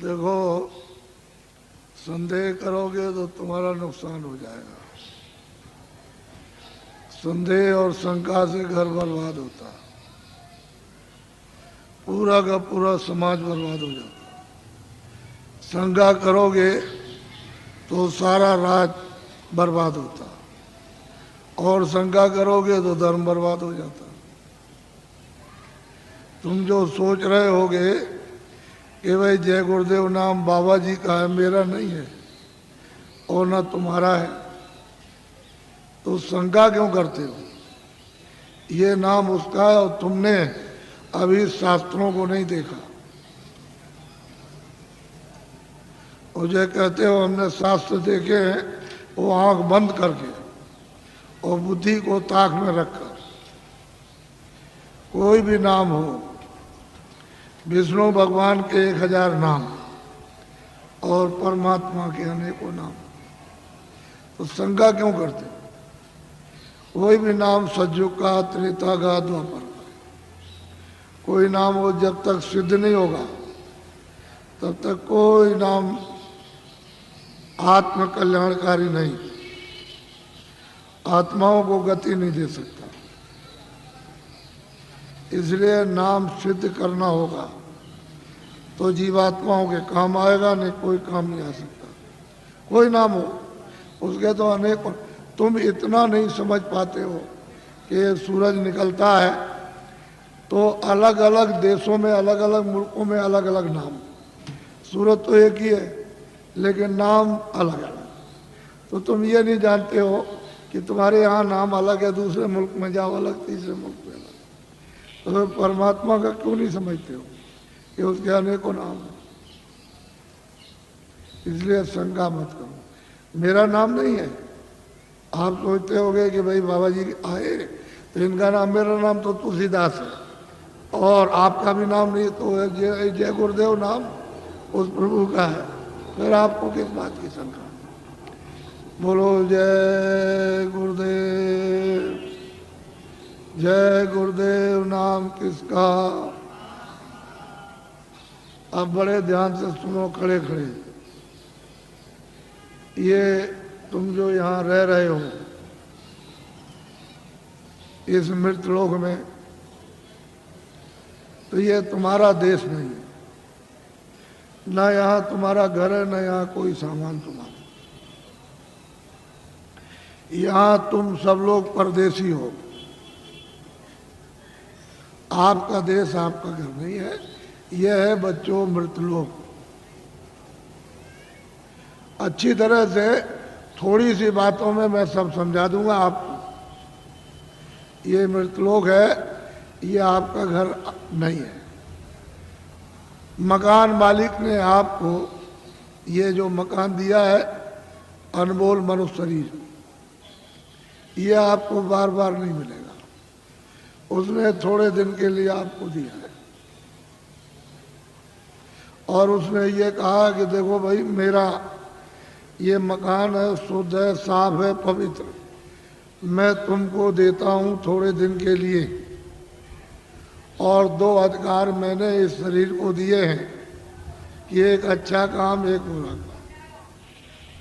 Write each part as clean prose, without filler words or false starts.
देखो, संदेह करोगे तो तुम्हारा नुकसान हो जाएगा। संदेह और शंका से घर बर्बाद होता है, पूरा का पूरा समाज बर्बाद हो जाता है। शंका करोगे तो सारा राज बर्बाद होता है, और शंका करोगे तो धर्म बर्बाद हो जाता है। तुम जो सोच रहे होगे कि भाई जय गुरुदेव नाम बाबा जी का है, मेरा नहीं है और ना तुम्हारा है, तो शंका क्यों करते हो? ये नाम उसका है और तुमने अभी शास्त्रों को नहीं देखा। और जो कहते हो हमने शास्त्र देखे हैं, वो आंख बंद करके और बुद्धि को ताक में रखकर। कोई भी नाम हो, विष्णु भगवान के 1000 नाम और परमात्मा के अनेकों नाम, तो शंका क्यों करते? कोई भी नाम सतयुग का, त्रेता का, द्वापर का, कोई नाम हो जब तक सिद्ध नहीं होगा तब तक कोई नाम आत्म कल्याणकारी नहीं, आत्माओं को गति नहीं दे सकता। इसलिए नाम सिद्ध करना होगा तो जीवात्माओं के काम आएगा, नहीं कोई काम नहीं आ सकता। कोई नाम हो, उसके तो अनेक। तुम इतना नहीं समझ पाते हो कि सूरज निकलता है तो अलग अलग देशों में, अलग अलग मुल्कों में अलग अलग नाम। सूरज तो एक ही है लेकिन नाम अलग अलग। तो तुम ये नहीं जानते हो कि तुम्हारे यहाँ नाम अलग है, दूसरे मुल्क में जाओ अलग, तीसरे मुल्क में अलग। तो परमात्मा का क्यों नहीं समझते हो कि उसके अनेकों नाम हैं? इसलिए शंका मत करो। मेरा नाम नहीं है। आप सोचते होगे कि भाई बाबा जी आए तो इनका नाम, मेरा नाम तो तुलसीदास है और आपका भी नाम नहीं, तो जय गुरुदेव नाम उस प्रभु का है, फिर आपको किस बात की शंका? बोलो जय गुरुदेव। जय गुरुदेव नाम किसका? अब बड़े ध्यान से सुनो, खड़े खड़े। ये तुम जो यहाँ रह रहे हो इस मृत लोक में, तो ये तुम्हारा देश नहीं है। ना यहाँ तुम्हारा घर है, ना यहाँ कोई सामान तुम्हारा। यहाँ तुम सब लोग परदेसी हो। आपका देश, आपका घर नहीं है। यह है बच्चों मृतलोक। अच्छी तरह से थोड़ी सी बातों में मैं सब समझा दूंगा आपको। ये मृतलोक है, ये आपका घर नहीं है। मकान मालिक ने आपको ये जो मकान दिया है, अनमोल मनुष्य शरीर, ये आपको बार बार नहीं मिलेगा। उसने थोड़े दिन के लिए आपको दिया है और उसने ये कहा कि देखो भाई, मेरा ये मकान है, शुद्ध है, साफ है, पवित्र, मैं तुमको देता हूँ थोड़े दिन के लिए। और 2 अधिकार मैंने इस शरीर को दिए हैं कि एक अच्छा काम, एक बुरा काम।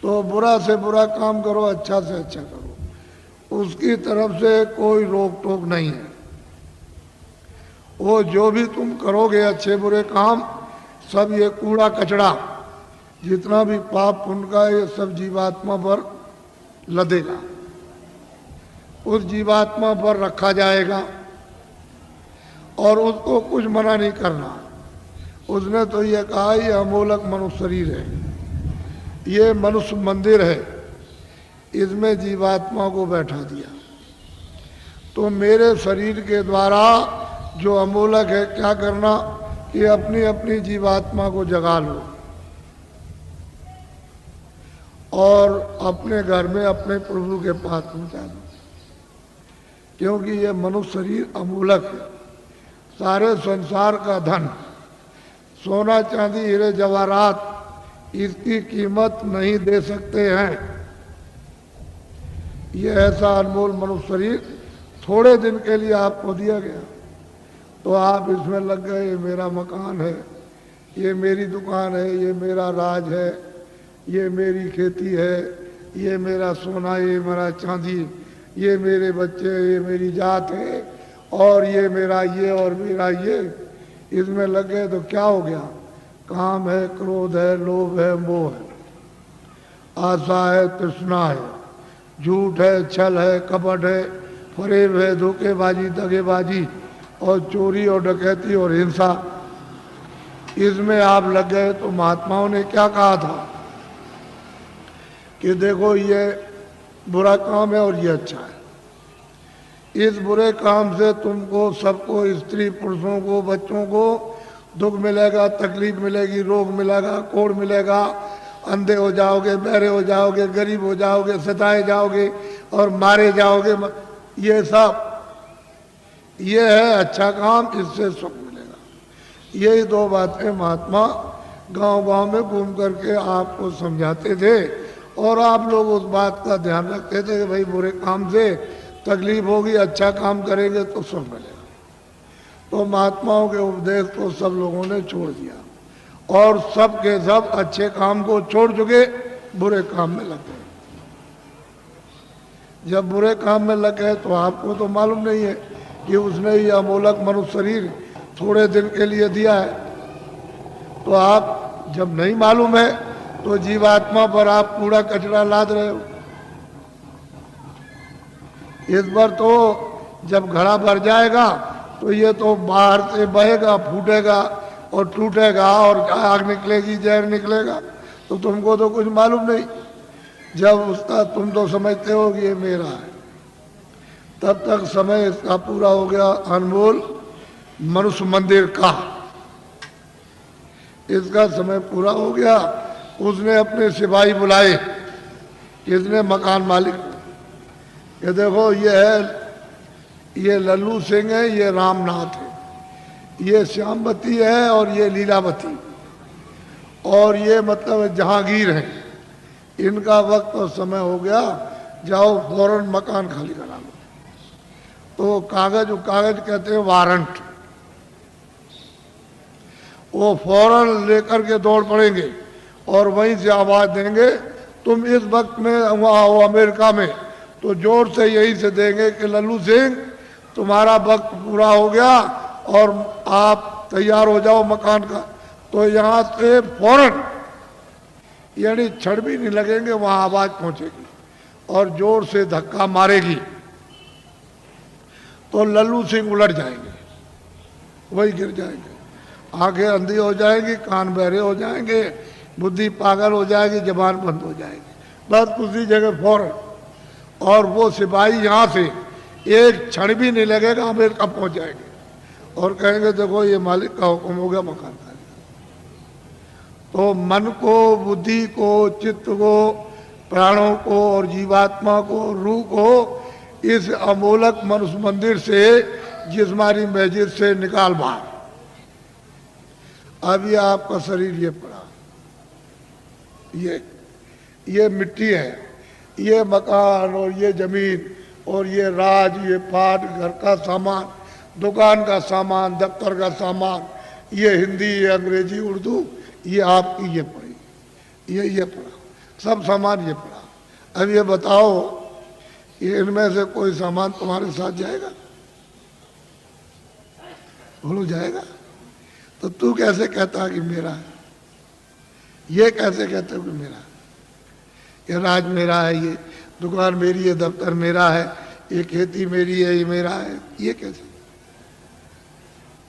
तो बुरा से बुरा काम करो, अच्छा से अच्छा करो। उसकी तरफ से कोई रोक टोक नहीं है। वो जो भी तुम करोगे अच्छे बुरे काम, सब ये कूड़ा कचड़ा जितना भी पाप पुण्य का, ये सब जीवात्मा पर लदेगा, उस जीवात्मा पर रखा जाएगा और उसको कुछ मना नहीं करना। उसने तो ये कहा ये अमोलक मनुष्य शरीर है, ये मनुष्य मंदिर है, इसमें जीवात्मा को बैठा दिया। तो मेरे शरीर के द्वारा जो अमोलक है, क्या करना कि अपनी अपनी जीवात्मा को जगा लो और अपने घर में अपने प्रभु के पास पहुंचा दो। क्योंकि ये मनुष्य शरीर अमूलक है। सारे संसार का धन, सोना चांदी हीरे जवाहरात, इसकी कीमत नहीं दे सकते हैं। ये ऐसा अनमोल मनुष्य शरीर थोड़े दिन के लिए आपको दिया गया, तो आप इसमें लग गए, ये मेरा मकान है, ये मेरी दुकान है, ये मेरा राज है, ये मेरी खेती है, ये मेरा सोना, ये मेरा चांदी, ये मेरे बच्चे, ये मेरी जात है, और ये मेरा ये और मेरा ये, इसमें लग गए तो क्या हो गया? काम है, क्रोध है, लोभ है, मोह है, आशा है, तृष्णा है, झूठ है, छल है, कपट है, फरेब है, धोखेबाजी, दगेबाजी और चोरी और डकैती और हिंसा, इसमें आप लग गए। तो महात्माओं ने क्या कहा था कि देखो ये बुरा काम है और ये अच्छा है। इस बुरे काम से तुमको सबको, स्त्री पुरुषों को, बच्चों को दुख मिलेगा, तकलीफ मिलेगी, रोग मिलेगा, कोढ़ मिलेगा, अंधे हो जाओगे, बहरे हो जाओगे, गरीब हो जाओगे, सताए जाओगे और मारे जाओगे। ये सब ये है अच्छा काम, इससे सुख मिलेगा। यही दो बातें महात्मा गांव-गांव में घूम करके आपको समझाते थे और आप लोग उस बात का ध्यान रखते थे कि भाई बुरे काम से तकलीफ होगी, अच्छा काम करेंगे तो सुख मिलेगा। तो महात्माओं के उपदेश को सब लोगों ने छोड़ दिया और सब के सब अच्छे काम को छोड़ चुके, बुरे काम में लग गए। जब बुरे काम में लग गए तो आपको तो मालूम नहीं है कि उसने ये अमोलक मनुष्य शरीर थोड़े दिन के लिए दिया है। तो आप जब नहीं मालूम है तो जीवात्मा पर आप कूड़ा कचरा लाद रहे हो। इस बार तो जब घड़ा भर जाएगा तो ये तो बाहर से बहेगा, फूटेगा और टूटेगा और आग निकलेगी, जहर निकलेगा, तो तुमको तो कुछ मालूम नहीं। जब उसका तुम तो समझते हो कि ये मेरा है, तब तक समय इसका पूरा हो गया। अनमोल मनुष्य मंदिर का इसका समय पूरा हो गया। उसने अपने सिपाही बुलाए, किसने? मकान मालिक। ये देखो ये है, ये लल्लू सिंह है, ये रामनाथ है, ये श्यामवती है और ये लीलावती, और ये मतलब जहांगीर है। इनका वक्त और समय हो गया, जाओ फौरन मकान खाली करा लो। तो कागज कहते हैं वारंट, वो फौरन लेकर के दौड़ पड़ेंगे और वहीं से आवाज देंगे। तुम इस वक्त में वहाँ हो अमेरिका में, तो जोर से यही से देंगे कि लल्लू सिंह तुम्हारा वक्त पूरा हो गया और आप तैयार हो जाओ मकान का। तो यहाँ से फौरन, यानी क्षण भी नहीं लगेंगे, वहाँ आवाज पहुंचेगी और जोर से धक्का मारेगी तो लल्लू सिंह उलट जाएंगे, वही गिर जाएंगे, आंखें अंधी हो जाएंगी, कान बहरे हो जाएंगे, बुद्धि पागल हो जाएगी, जबान बंद हो जाएगी, बस उसी जगह फौरन। और वो सिपाही यहाँ से एक क्षण भी नहीं लगेगा, अमेरिका पहुंच जाएंगे और कहेंगे देखो ये मालिक का हुक्म हो गया, मकान खाली। तो मन को, बुद्धि को, चित्त को, प्राणों को और जीवात्मा को, रूह को इस अमोलक मनुष्य मंदिर से, जिस्मानी मस्जिद से निकाल बाहर। अब ये आपका शरीर ये पड़ा, ये मिट्टी है, ये मकान और ये जमीन और ये राज, ये पाट, घर का सामान, दुकान का सामान, दफ्तर का सामान, ये हिंदी, ये अंग्रेजी, उर्दू, ये आपकी ये पड़ी, ये पड़ा, सब सामान ये पड़ा। अब ये बताओ, ये इनमें से कोई सामान तुम्हारे साथ जाएगा? बोलो जाएगा? तो तू कैसे कहता कि मेरा है? ये कैसे कहते हो कि मेरा है? ये राज मेरा है, ये दुकान मेरी है, दफ्तर मेरा है, ये खेती मेरी है, ये मेरा है, ये कैसे?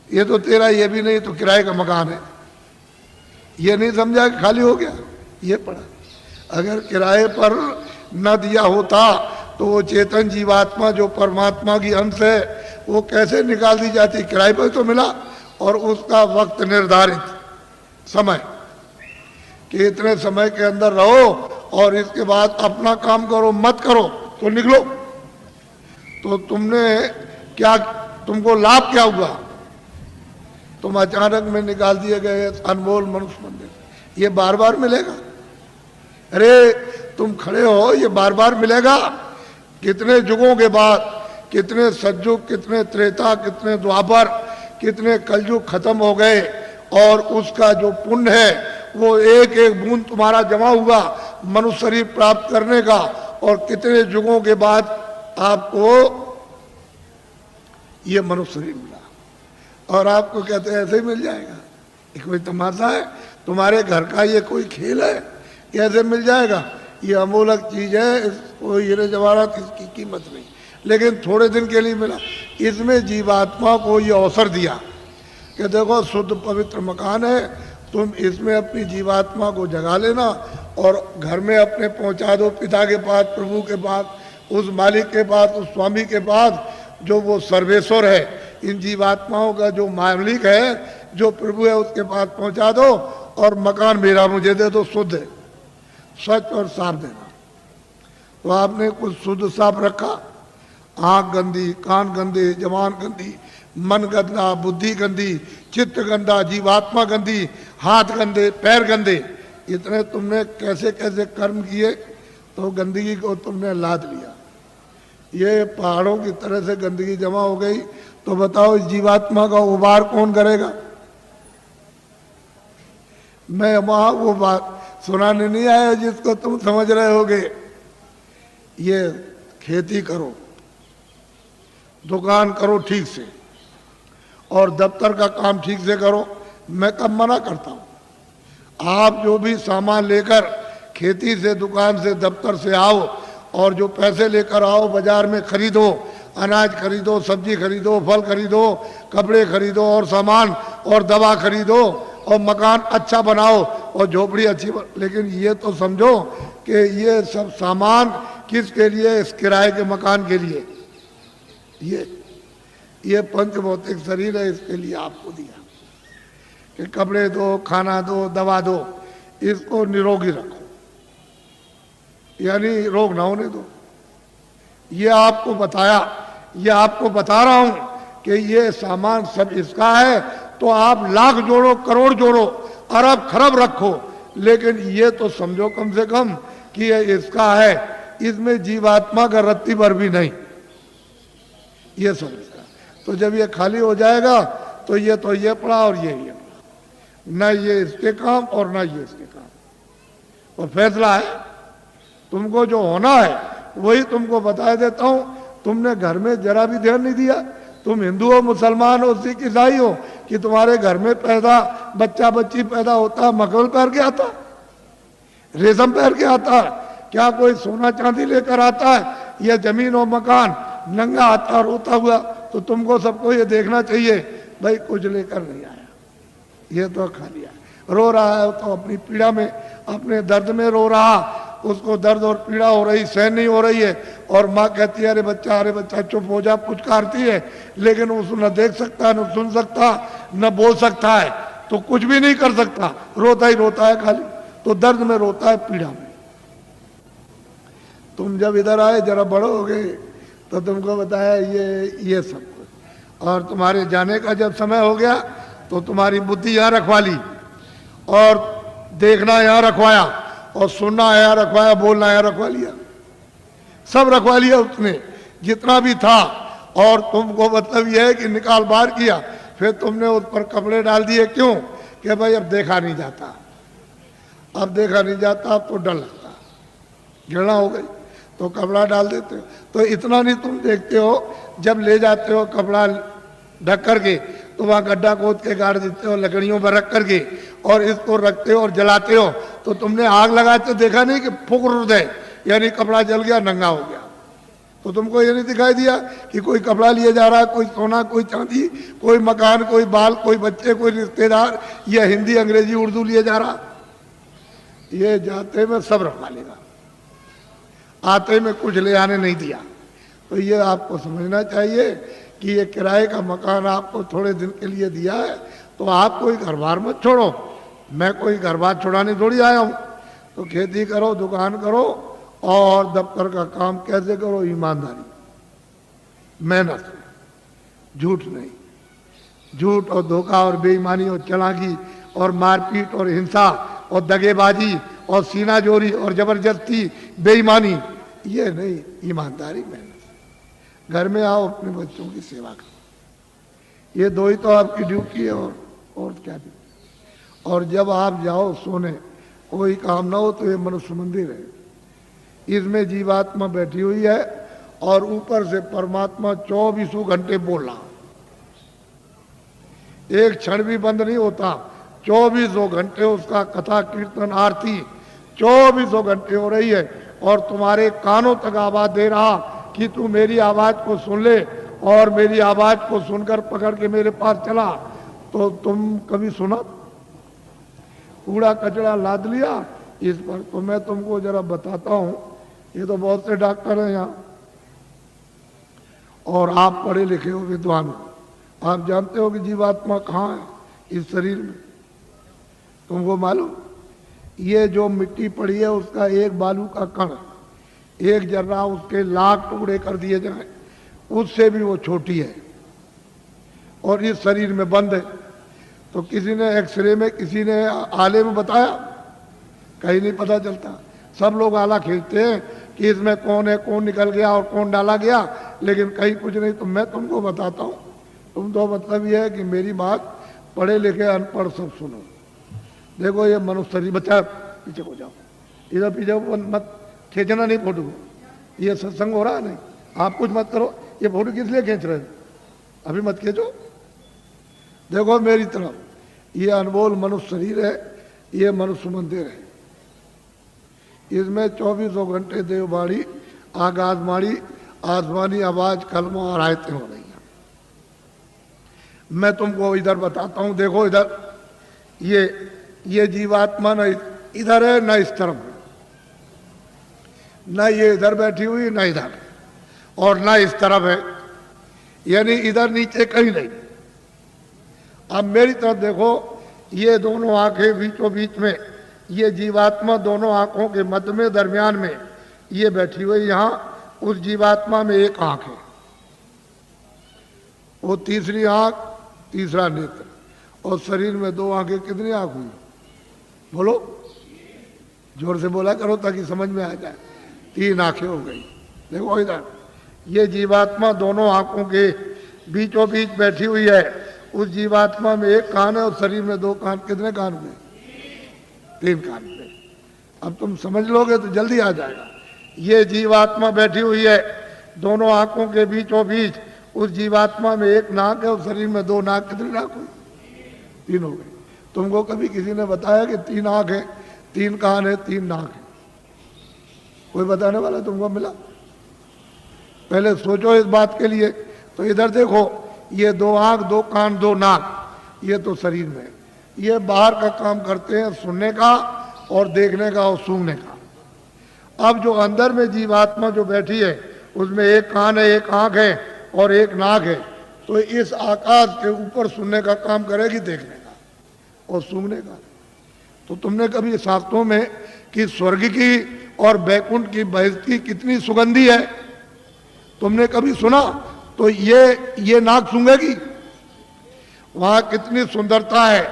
ये तो तेरा ये भी नहीं, तो किराए का मकान है। ये नहीं समझा कि खाली हो गया, ये पड़ा। अगर किराए पर न दिया होता तो वो चेतन जीवात्मा जो परमात्मा की अंश है, वो कैसे निकाल दी जाती? किराए पर तो मिला और उसका वक्त निर्धारित समय कि इतने समय के अंदर रहो और इसके बाद अपना काम करो, मत करो तो निकलो। तो तुमने क्या, तुमको लाभ क्या हुआ? तुम अचानक में निकाल दिए गए अनमोल मनुष्य मंदिर, ये बार बार मिलेगा? अरे तुम खड़े हो, ये बार बार मिलेगा? कितने युगों के बाद, कितने सतयुग, कितने त्रेता, कितने द्वापर, कितने कलयुग खत्म हो गए और उसका जो पुण्य है वो एक एक बूंद तुम्हारा जमा हुआ मनुष्य शरीर प्राप्त करने का, और कितने युगों के बाद आपको ये मनुष्य शरीर मिला। और आपको कहते हैं ऐसे ही मिल जाएगा, ये कोई तमाशा है? तुम्हारे घर का ये कोई खेल है? कैसे मिल जाएगा? ये अमूलक चीज है, इसको हीरे जवाहरात इसकी कीमत नहीं, लेकिन थोड़े दिन के लिए मिला। इसमें जीवात्मा को ये अवसर दिया कि देखो शुद्ध पवित्र मकान है, तुम इसमें अपनी जीवात्मा को जगा लेना और घर में अपने पहुंचा दो पिता के पास, प्रभु के पास, उस मालिक के पास, उस स्वामी के पास जो वो सर्वेश्वर है, इन जीवात्माओं का जो मालिक है, जो प्रभु है, उसके पास पहुंचा दो और मकान मेरा मुझे दे दो, शुद्ध है, स्वच्छ और साफ देना। तो आपने कुछ शुद्ध साफ रखा, आंख गंदी, कान गंदे, जबान गंदी, मन गंदा, बुद्धि गंदी, चित्त गंदा, जीवात्मा गंदी, हाथ गंदे, पैर गंदे, इतने तुमने कैसे कैसे कर्म किए तो गंदगी को तुमने लाद लिया। ये पहाड़ों की तरह से गंदगी जमा हो गई, तो बताओ इस जीवात्मा का उबार कौन करेगा? मैं वहां वो बात सुनाने नहीं आया जिसको तुम समझ रहे होगे। ये खेती करो, दुकान करो ठीक से, और दफ्तर का काम ठीक से करो। मैं कब मना करता हूं? आप जो भी सामान लेकर खेती से, दुकान से, दफ्तर से आओ, और जो पैसे लेकर आओ बाजार में खरीदो, अनाज खरीदो, सब्जी खरीदो, फल खरीदो, कपड़े खरीदो, और सामान और दवा खरीदो, और मकान अच्छा बनाओ और झोपड़ी अच्छी लेकिन ये तो समझो कि ये सब सामान किसके लिए? इस किराए के मकान के लिए। ये पंच भौतिक शरीर है, इसके लिए आपको दिया कि कपड़े दो, खाना दो, दवा दो, इसको निरोगी रखो, यानी रोग ना होने दो। ये आपको बताया, ये आपको बता रहा हूं कि ये सामान सब इसका है, तो आप लाख जोड़ो, करोड़ जोड़ो, अरब खरब रखो, लेकिन ये तो समझो कम से कम कि ये इसका है, इसमें जीवात्मा का रत्ती भर भी नहीं, ये सब इसका। तो जब ये खाली हो जाएगा तो ये पड़ा और ये पड़ा, न ये इसके काम और न ये इसके काम। और फैसला है, तुमको जो होना है वही तुमको बता देता हूं। तुमने घर में जरा भी ध्यान नहीं दिया। तुम हिंदू हो, मुसलमान हो, सिख, ईसाई हो, कि तुम्हारे घर में बच्चा बच्ची पैदा होता है मखमल पहन के आता, रेशम पहन के आता, क्या कोई सोना चांदी लेकर आता है, या जमीन और मकान नंगा आता रोता हुआ? तो तुमको सबको ये देखना चाहिए भाई कुछ लेकर नहीं आया, ये तो खा लिया। रो रहा है तो अपनी पीड़ा में, अपने दर्द में रो रहा, उसको दर्द और पीड़ा हो रही, सहन नहीं हो रही है, और माँ कहती है अरे बच्चा चुप हो जा, पुचकारती है, लेकिन उसको न देख सकता, न सुन सकता, न बोल सकता है, तो कुछ भी नहीं कर सकता, रोता ही रोता है खाली। तो दर्द में रोता है, पीड़ा में। तुम जब इधर आए, जरा बड़े हो गए, तो तुमको बताया ये सब कुछ। और तुम्हारे जाने का जब समय हो गया तो तुम्हारी बुद्धि यहाँ रखवा ली, और देखना यहाँ रखवाया, और सुनना यहाँ रखवाया, बोलना यहाँ रखवा लिया, सब रखवा लिया उसने जितना भी था। और तुमको मतलब यह है कि निकाल बाहर किया, फिर तुमने उस पर कपड़े डाल दिए। क्यों? कि भाई अब देखा नहीं जाता, अब देखा नहीं जाता, अब तो डर लगता, घृणा हो गई, तो कपड़ा डाल देते हो। तो इतना नहीं तुम देखते हो, जब ले जाते हो कपड़ा ढक करके, तो वहाँ गड्ढा खोद के गाड़ देते हो, लकड़ियों पर रख करके, और इसको रखते हो और जलाते हो। तो तुमने आग लगाते देखा नहीं कि फुक दे, यानी कपड़ा जल गया, नंगा हो गया। तो तुमको ये नहीं दिखाई दिया कि कोई कपड़ा लिए जा रहा है, कोई सोना, कोई चांदी, कोई मकान, कोई बाल, कोई बच्चे, कोई रिश्तेदार, या हिंदी, अंग्रेजी, उर्दू लिए जा रहा? ये जाते में सब रखवा लेगा, आते में कुछ ले आने नहीं दिया। तो ये आपको समझना चाहिए कि ये किराए का मकान आपको थोड़े दिन के लिए दिया है, तो आप कोई घर बार मत छोड़ो। मैं कोई घर बार छोड़ाने थोड़ी आया हूँ। तो खेती करो, दुकान करो, और दफ्तर का काम कैसे करो? ईमानदारी, मेहनत, झूठ नहीं। झूठ और धोखा और बेईमानी और चालाकी और मारपीट और हिंसा और दगेबाजी और सीनाजोरी और जबरदस्ती, बेईमानी, ये नहीं, ईमानदारी, मेहनत। घर में आओ, अपने बच्चों की सेवा करो, ये दो ही तो आपकी ड्यूटी है, और क्या भी। और जब आप जाओ सोने, कोई काम ना हो तो ये मनुष्य मंदिर है, इसमें जीवात्मा बैठी हुई है और ऊपर से परमात्मा 24 घंटे बोल रहा, एक क्षण भी बंद नहीं होता। 24 घंटे उसका कथा कीर्तन आरती 24 घंटे हो रही है और तुम्हारे कानों तक आवाज दे रहा कि तू मेरी आवाज को सुन ले, और मेरी आवाज को सुनकर पकड़ के मेरे पास चला। तो तुम कभी सुना? कूड़ा कचरा लाद लिया इस पर। तो मैं तुमको जरा बताता हूं, ये तो बहुत से डॉक्टर हैं यहाँ और आप पढ़े लिखे हो, विद्वान हो, आप जानते हो कि जीवात्मा कहाँ है इस शरीर में? तुमको मालूम? ये जो मिट्टी पड़ी है उसका एक बालू का कण, एक जर्रा उसके लाख टुकड़े कर दिए जाए, उससे भी वो छोटी है और इस शरीर में बंद है। तो किसी ने एक्सरे में, किसी ने आले में बताया? कहीं नहीं पता चलता। सब लोग आला खेलते हैं कि इसमें कौन है, कौन निकल गया और कौन डाला गया, लेकिन कहीं कुछ नहीं। तो मैं तुमको बताता हूँ, तुम तो मतलब ये है कि मेरी बात पढ़े लिखे अनपढ़ सब सुनो। देखो ये मनुष्य शरीर, बच्चा पीछे हो जाओ, इधर पीछे मत खींचना नहीं फोटो को, ये सत्संग हो रहा है नहीं, आप कुछ मत करो। ये फोटो किस लिए खींच रहे हो? अभी मत खींचो। देखो मेरी तरफ, ये अनमोल मनुष्य शरीर है, ये मनुष्य मंदिर है, इसमें 24 घंटे देववाणी, आकाशवाणी, आसमानी आवाज, कलमा और आयतें हो रही हैं। मैं तुमको इधर बताता हूं, देखो इधर ये जीवात्मा न इधर है न इस तरफ है, न ये इधर बैठी हुई न इधर, और न इस तरफ है, यानी इधर नीचे कहीं नहीं। अब मेरी तरफ देखो, ये दोनों आंखें बीचों बीच में, ये जीवात्मा दोनों आंखों के मध्य में, दरमियान में ये बैठी हुई। यहां उस जीवात्मा में एक आंख है, वो तीसरी आंख, तीसरा नेत्र, और शरीर में 2 आंखें। कितनी आंख हुई? बोलो, जोर से बोला करो ताकि समझ में आ जाए। 3 आंखें हो गई। देखो इधर, ये जीवात्मा दोनों आंखों के बीचों बीच बैठी हुई है। उस जीवात्मा में एक कान है और शरीर में 2 कान। कितने कान में? 3 कान पे। अब तुम समझ लोगे तो जल्दी आ जाएगा। ये जीवात्मा बैठी हुई है दोनों आंखों के बीचों बीच। उस जीवात्मा में एक नाक है और शरीर में 2 नाक। कितनी नाक हुई? 3 हो गई। तुमको कभी किसी ने बताया कि 3 आंख है, 3 कान है, 3 नाक है? कोई बताने वाला तुमको मिला? पहले सोचो इस बात के लिए। तो इधर देखो, ये 2 आंख, 2 कान, 2 नाक, ये तो शरीर में। ये बाहर का काम करते हैं, सुनने का और देखने का और सूंघने का। अब जो अंदर में जीवात्मा जो बैठी है, उसमें एक कान है, एक आंख है और एक नाक है। तो इस आकाश के ऊपर सुनने का काम करेगी, देखने का और सूंघने का। तो तुमने कभी शास्त्रों में कि स्वर्ग की और बैकुंठ की बहिष्ठी कितनी सुगंधी है, तुमने कभी सुना? तो ये नाक सूंघेगी, वहां कितनी सुंदरता है,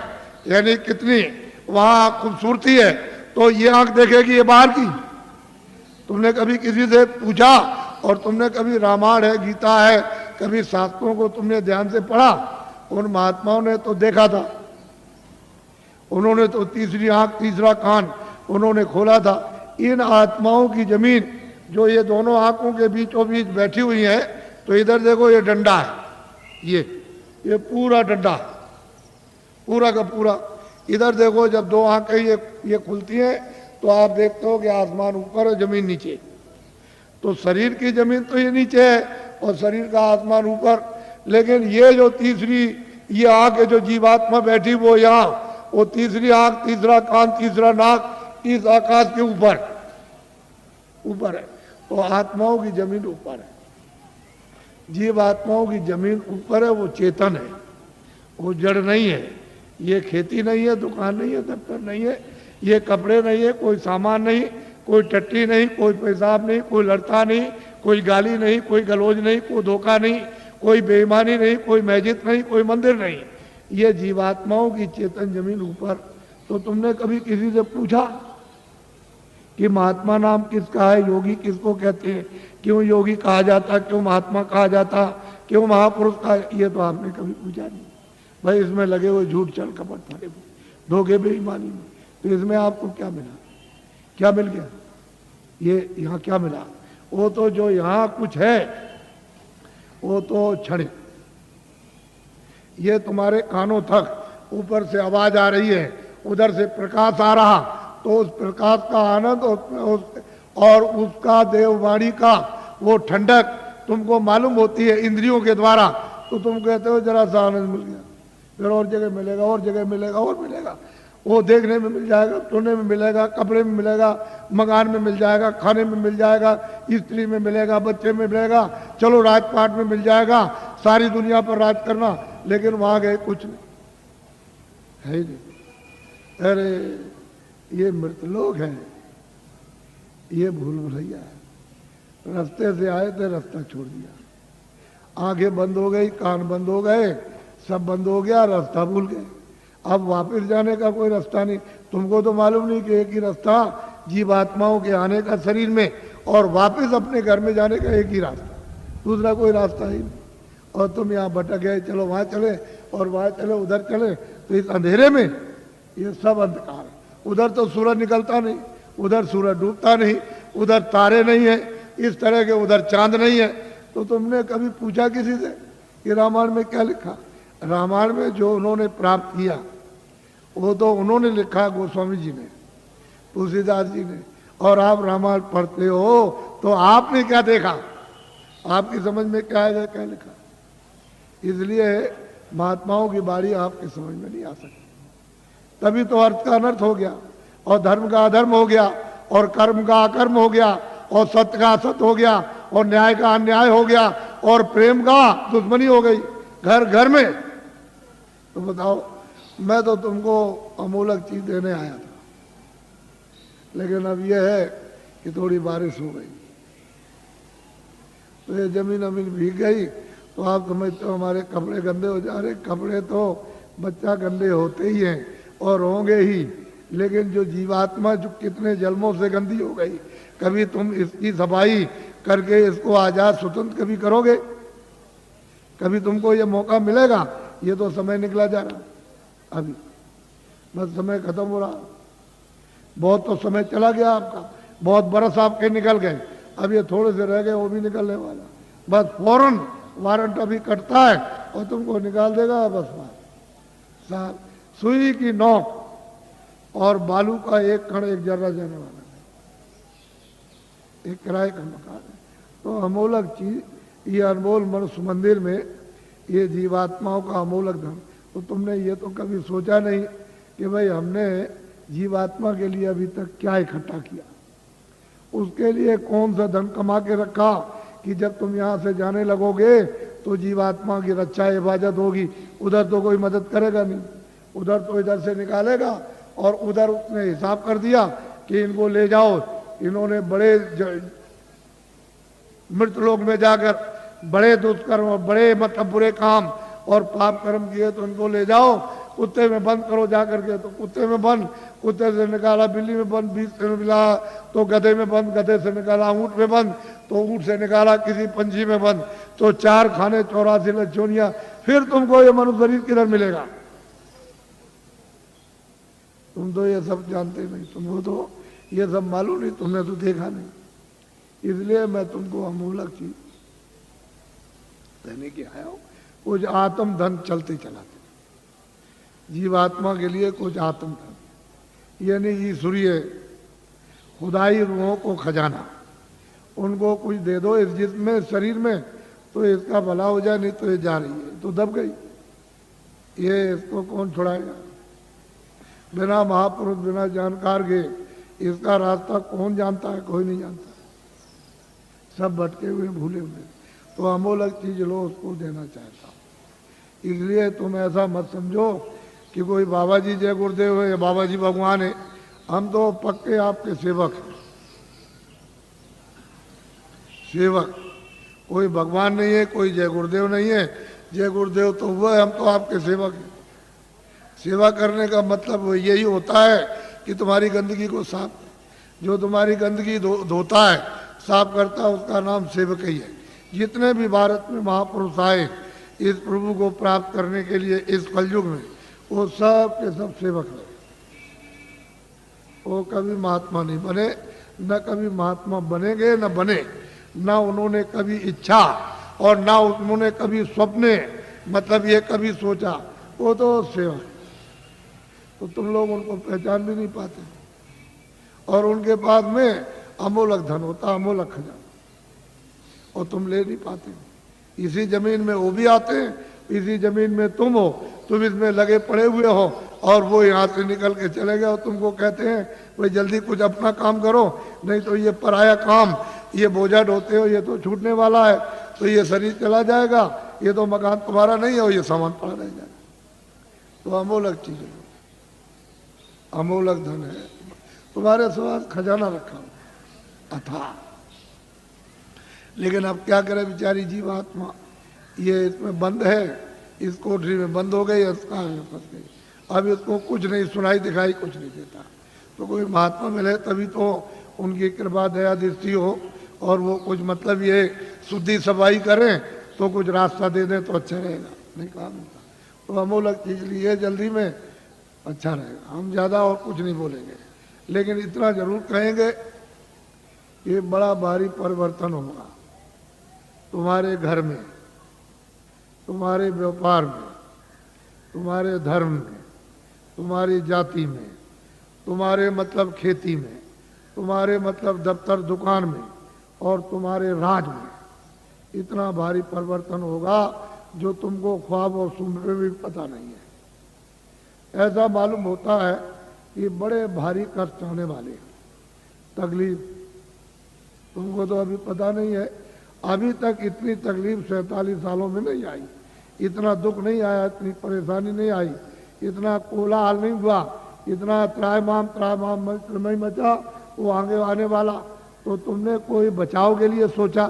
यानी कितनी वहां खूबसूरती है, तो ये आंख देखेगी ये बाहर की। तुमने कभी किसी से पूछा, और तुमने कभी रामायण है, गीता है, कभी शास्त्रों को तुमने ध्यान से पढ़ा? उन महात्माओं ने तो देखा था, उन्होंने तो तीसरी आंख, तीसरा कान उन्होंने खोला था। इन आत्माओं की जमीन जो ये दोनों आंखों के बीचों बीच बैठी हुई है, तो इधर देखो ये डंडा है, ये पूरा डंडा, पूरा का पूरा। इधर देखो, जब 2 आंखें ये खुलती हैं तो आप देखते हो कि आसमान ऊपर है, जमीन नीचे। तो शरीर की जमीन तो ये नीचे है और शरीर का आसमान ऊपर। लेकिन ये जो तीसरी ये आंख है जो जीवात्मा बैठी, वो यहाँ, वो तीसरी आंख, तीसरा कान, तीसरा नाक इस आकाश के ऊपर है। तो आत्माओं की जमीन ऊपर है, जीव आत्माओं की जमीन ऊपर है। वो चेतन है, वो जड़ नहीं है। ये खेती नहीं है, दुकान नहीं है, दफ्तर नहीं है, ये कपड़े नहीं है, कोई सामान नहीं, कोई टट्टी नहीं, कोई पेशाब नहीं, कोई लड़ता नहीं, कोई गाली नहीं, कोई गलोज नहीं, कोई धोखा नहीं, कोई बेईमानी नहीं, कोई मस्जिद नहीं, कोई मंदिर नहीं। ये जीवात्माओं की चेतन जमीन ऊपर। तो तुमने कभी किसी से पूछा कि महात्मा नाम किसका है, योगी किसको कहते हैं, क्यों योगी कहा जाता, क्यों महात्मा कहा जाता, क्यों महापुरुष कहा? ये तो आपने कभी पूछा नहीं। भाई इसमें लगे हुए झूठ, चल कपट फरे धोखे बेईमानी में। तो इसमें आपको क्या मिला, क्या मिल गया? ये यहाँ क्या मिला? वो तो जो यहाँ कुछ है वो तो क्षणिक। ये तुम्हारे कानों तक ऊपर से आवाज आ रही है, उधर से प्रकाश आ रहा, तो उस प्रकाश का आनंद और उसका देववाणी का वो ठंडक तुमको मालूम होती है इंद्रियों के द्वारा, तो तुम कहते हो जरा सा आनंद मिल गया, फिर और जगह मिलेगा, और जगह मिलेगा, और मिलेगा। वो देखने में मिल जाएगा, सुनने में मिलेगा, कपड़े में मिलेगा, मकान में मिल जाएगा, खाने में मिल जाएगा, स्त्री में मिलेगा, बच्चे में मिलेगा, चलो राजपाट में मिल जाएगा, सारी दुनिया पर राज करना। लेकिन वहां गए कुछ नहीं है ही नहीं। अरे ये मृत लोग हैं, ये भूल भुलैया है। रास्ते से आए थे, रास्ता छोड़ दिया, आंखें बंद हो गई, कान बंद हो गए, सब बंद हो गया, रास्ता भूल गए। अब वापस जाने का कोई रास्ता नहीं। तुमको तो मालूम नहीं कि एक ही रास्ता जीवात्माओं के आने का शरीर में और वापस अपने घर में जाने का एक ही रास्ता, दूसरा कोई रास्ता ही नहीं। और तुम यहाँ भटक गए, चलो वहाँ चले और वहाँ चले, उधर चले, तो इस अंधेरे में ये सब अंधकार है। उधर तो सूरज निकलता नहीं, उधर सूरज डूबता नहीं, उधर तारे नहीं है इस तरह के, उधर चांद नहीं है। तो तुमने कभी पूछा किसी से कि रामायण में क्या लिखा? रामायण में जो उन्होंने प्राप्त किया वो तो उन्होंने लिखा, गोस्वामी जी ने, तुलसीदास जी ने। और आप रामायण पढ़ते हो तो आपने क्या देखा? आपकी समझ में क्या आएगा, क्या लिखा? इसलिए महात्माओं की बारी आपकी समझ में नहीं आ सकती। तभी तो अर्थ का अनर्थ हो गया, और धर्म का अधर्म हो गया, और कर्म का अकर्म हो गया, और सत्य का असत्य हो गया, और न्याय का अन्याय हो गया, और प्रेम का दुश्मनी हो गई घर घर में। तो बताओ, मैं तो तुमको अमूलक चीज देने आया था, लेकिन अब यह है कि थोड़ी बारिश हो गई तो ये जमीन अमीन भीग गई, तो आप समझते हो हमारे कपड़े गंदे हो जा रहे। कपड़े तो बच्चा गंदे होते ही हैं और होंगे ही, लेकिन जो जीवात्मा जो कितने जन्मों से गंदी हो गई, कभी तुम इसकी सफाई करके इसको आजाद स्वतंत्र कभी करोगे? कभी तुमको ये मौका मिलेगा? ये तो समय निकला जा रहा, अभी बस समय खत्म हो रहा। बहुत तो समय चला गया आपका, बहुत बरस आपके निकल गए, अब ये थोड़े से रह गए, वो भी निकलने वाला। बस फौरन वारंट अभी कटता है और तुमको निकाल देगा। बस साल सुई की नोक और बालू का एक कण एक जर्रा जाने वाला है, एक किराए का मकान है। तो अमोलक चीज, ये अनमोल मनुष्य मंदिर में ये जीवात्माओं का अमोलक धन। तो तुमने ये तो कभी सोचा नहीं कि भाई हमने जीवात्मा के लिए अभी तक क्या इकट्ठा किया, उसके लिए कौन सा धन कमा के रखा कि जब तुम यहाँ से जाने लगोगे तो जीवात्मा की रक्षा हिफाजत होगी। उधर तो कोई मदद करेगा नहीं, उधर तो इधर से निकालेगा, और उधर उसने हिसाब कर दिया कि इनको ले जाओ, इन्होंने बड़े मृत लोक में जाकर बड़े दुष्कर्म और बड़े मतलब बुरे काम और पाप कर्म किए, तो इनको ले जाओ, कुत्ते में बंद करो जाकर के। तो कुत्ते में बंद, कुत्ते से निकाला बिल्ली में बंद, बीच से मिला तो गधे में बंद, गधे से निकाला ऊँट में बंद, तो ऊँट से निकाला किसी पंछी में बंद, तो 4 खाने 84 लक्षोनिया। फिर तुमको ये मनुष्य शरीर किधर मिलेगा? तुम तो ये सब जानते नहीं, तुमको तो ये सब मालूम नहीं, तुमने तो देखा नहीं। इसलिए मैं तुमको अमूलक चीज देने के आया हूं। कुछ आत्म धन चलते चलाते, जीवात्मा के लिए कुछ आत्म धन, यानी ईश्वरीय खुदाई रूहों को खजाना, उनको कुछ दे दो इस जिस्म में, शरीर में, तो इसका भला हो जाए। नहीं तो ये जा रही है तो दब गई, ये इसको कौन छुड़ाएगा? बिना महापुरुष, बिना जानकार के इसका रास्ता कौन जानता है? कोई नहीं जानता, सब भटके हुए भूले हुए। तो अमोलक चीज लो, उसको देना चाहता हूँ। इसलिए तुम ऐसा मत समझो कि कोई बाबा जी जय गुरुदेव है या बाबा जी भगवान है। हम तो पक्के आपके सेवक हैं, सेवक। कोई भगवान नहीं है, कोई जय गुरुदेव नहीं है। जय गुरुदेव तो हुआ है, हम तो आपके सेवक हैं। सेवा करने का मतलब यही होता है कि तुम्हारी गंदगी को साफ, जो तुम्हारी गंदगी धोता है, साफ करता है, उसका नाम सेवक ही है। जितने भी भारत में महापुरुष आए इस प्रभु को प्राप्त करने के लिए इस कलयुग में, वो सब के सब सेवक हैं। वो कभी महात्मा नहीं बने, न कभी महात्मा बनेंगे, न बने, न उन्होंने कभी इच्छा और ना उन्होंने कभी स्वप्ने मतलब ये कभी सोचा। वो तो सेवा, तो तुम लोग उनको पहचान भी नहीं पाते। और उनके पास में अमोलक धन होता, अमोलक खजाना, और तुम ले नहीं पाते। इसी जमीन में वो भी आते हैं, इसी जमीन में तुम हो, तुम इसमें लगे पड़े हुए हो, और वो यहाँ से निकल के चले गए और तुमको कहते हैं भाई जल्दी कुछ अपना काम करो, नहीं तो ये पराया काम, ये बोझा ढोते हो, ये तो छूटने वाला है, तो ये शरीर चला जाएगा, ये तो मकान तुम्हारा नहीं है, ये सामान पड़ा रह जाएगा। तो अमोलक चीज है, अमोलक धन है, तुम्हारे पास खजाना रखा हो अथा। लेकिन अब क्या करे बेचारी जीवात्मा, ये इसमें बंद है, इस कोठरी में बंद हो गई, इसका फंस गई। अब इसको कुछ नहीं सुनाई दिखाई कुछ नहीं देता। तो कोई महात्मा मिले तभी तो उनकी कृपा दया दृष्टि हो, और वो कुछ मतलब ये शुद्धि सफाई करें तो कुछ रास्ता दे दें तो अच्छा रहेगा, नहीं कहा मिलता। तो अमोलक चीज लिए जल्दी में अच्छा रहेगा। हम ज़्यादा और कुछ नहीं बोलेंगे, लेकिन इतना जरूर कहेंगे ये बड़ा भारी परिवर्तन होगा तुम्हारे घर में, तुम्हारे व्यापार में, तुम्हारे धर्म में, तुम्हारी जाति में, तुम्हारे मतलब खेती में, तुम्हारे मतलब दफ्तर दुकान में, और तुम्हारे राज में। इतना भारी परिवर्तन होगा जो तुमको ख्वाब और सुन में भी पता नहीं है। ऐसा मालूम होता है कि बड़े भारी कष्ट आने वाले, तकलीफ, तुमको तो अभी पता नहीं है। अभी तक इतनी तकलीफ 47 सालों में नहीं आई, इतना दुख नहीं आया, इतनी परेशानी नहीं आई, इतना कोलाहल नहीं हुआ, इतना त्रायमाम नहीं मचा वो आगे आने वाला। तो तुमने कोई बचाव के लिए सोचा,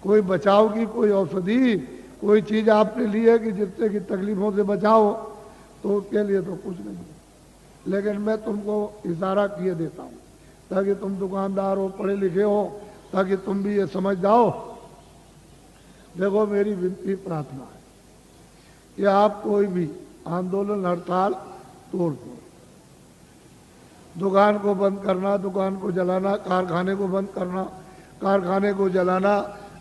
कोई बचाव की कोई औषधि, कोई चीज आपने ली है कि जिससे कि तकलीफों से बचाओ? तो उसके लिए तो कुछ नहीं। लेकिन मैं तुमको इशारा किए देता हूँ ताकि तुम दुकानदार हो, पढ़े लिखे हो, ताकि तुम भी ये समझ जाओ। देखो मेरी विनती प्रार्थना है कि आप कोई भी आंदोलन हड़ताल तोड़ दो। दुकान को बंद करना, दुकान को जलाना, कारखाने को बंद करना, कारखाने को जलाना,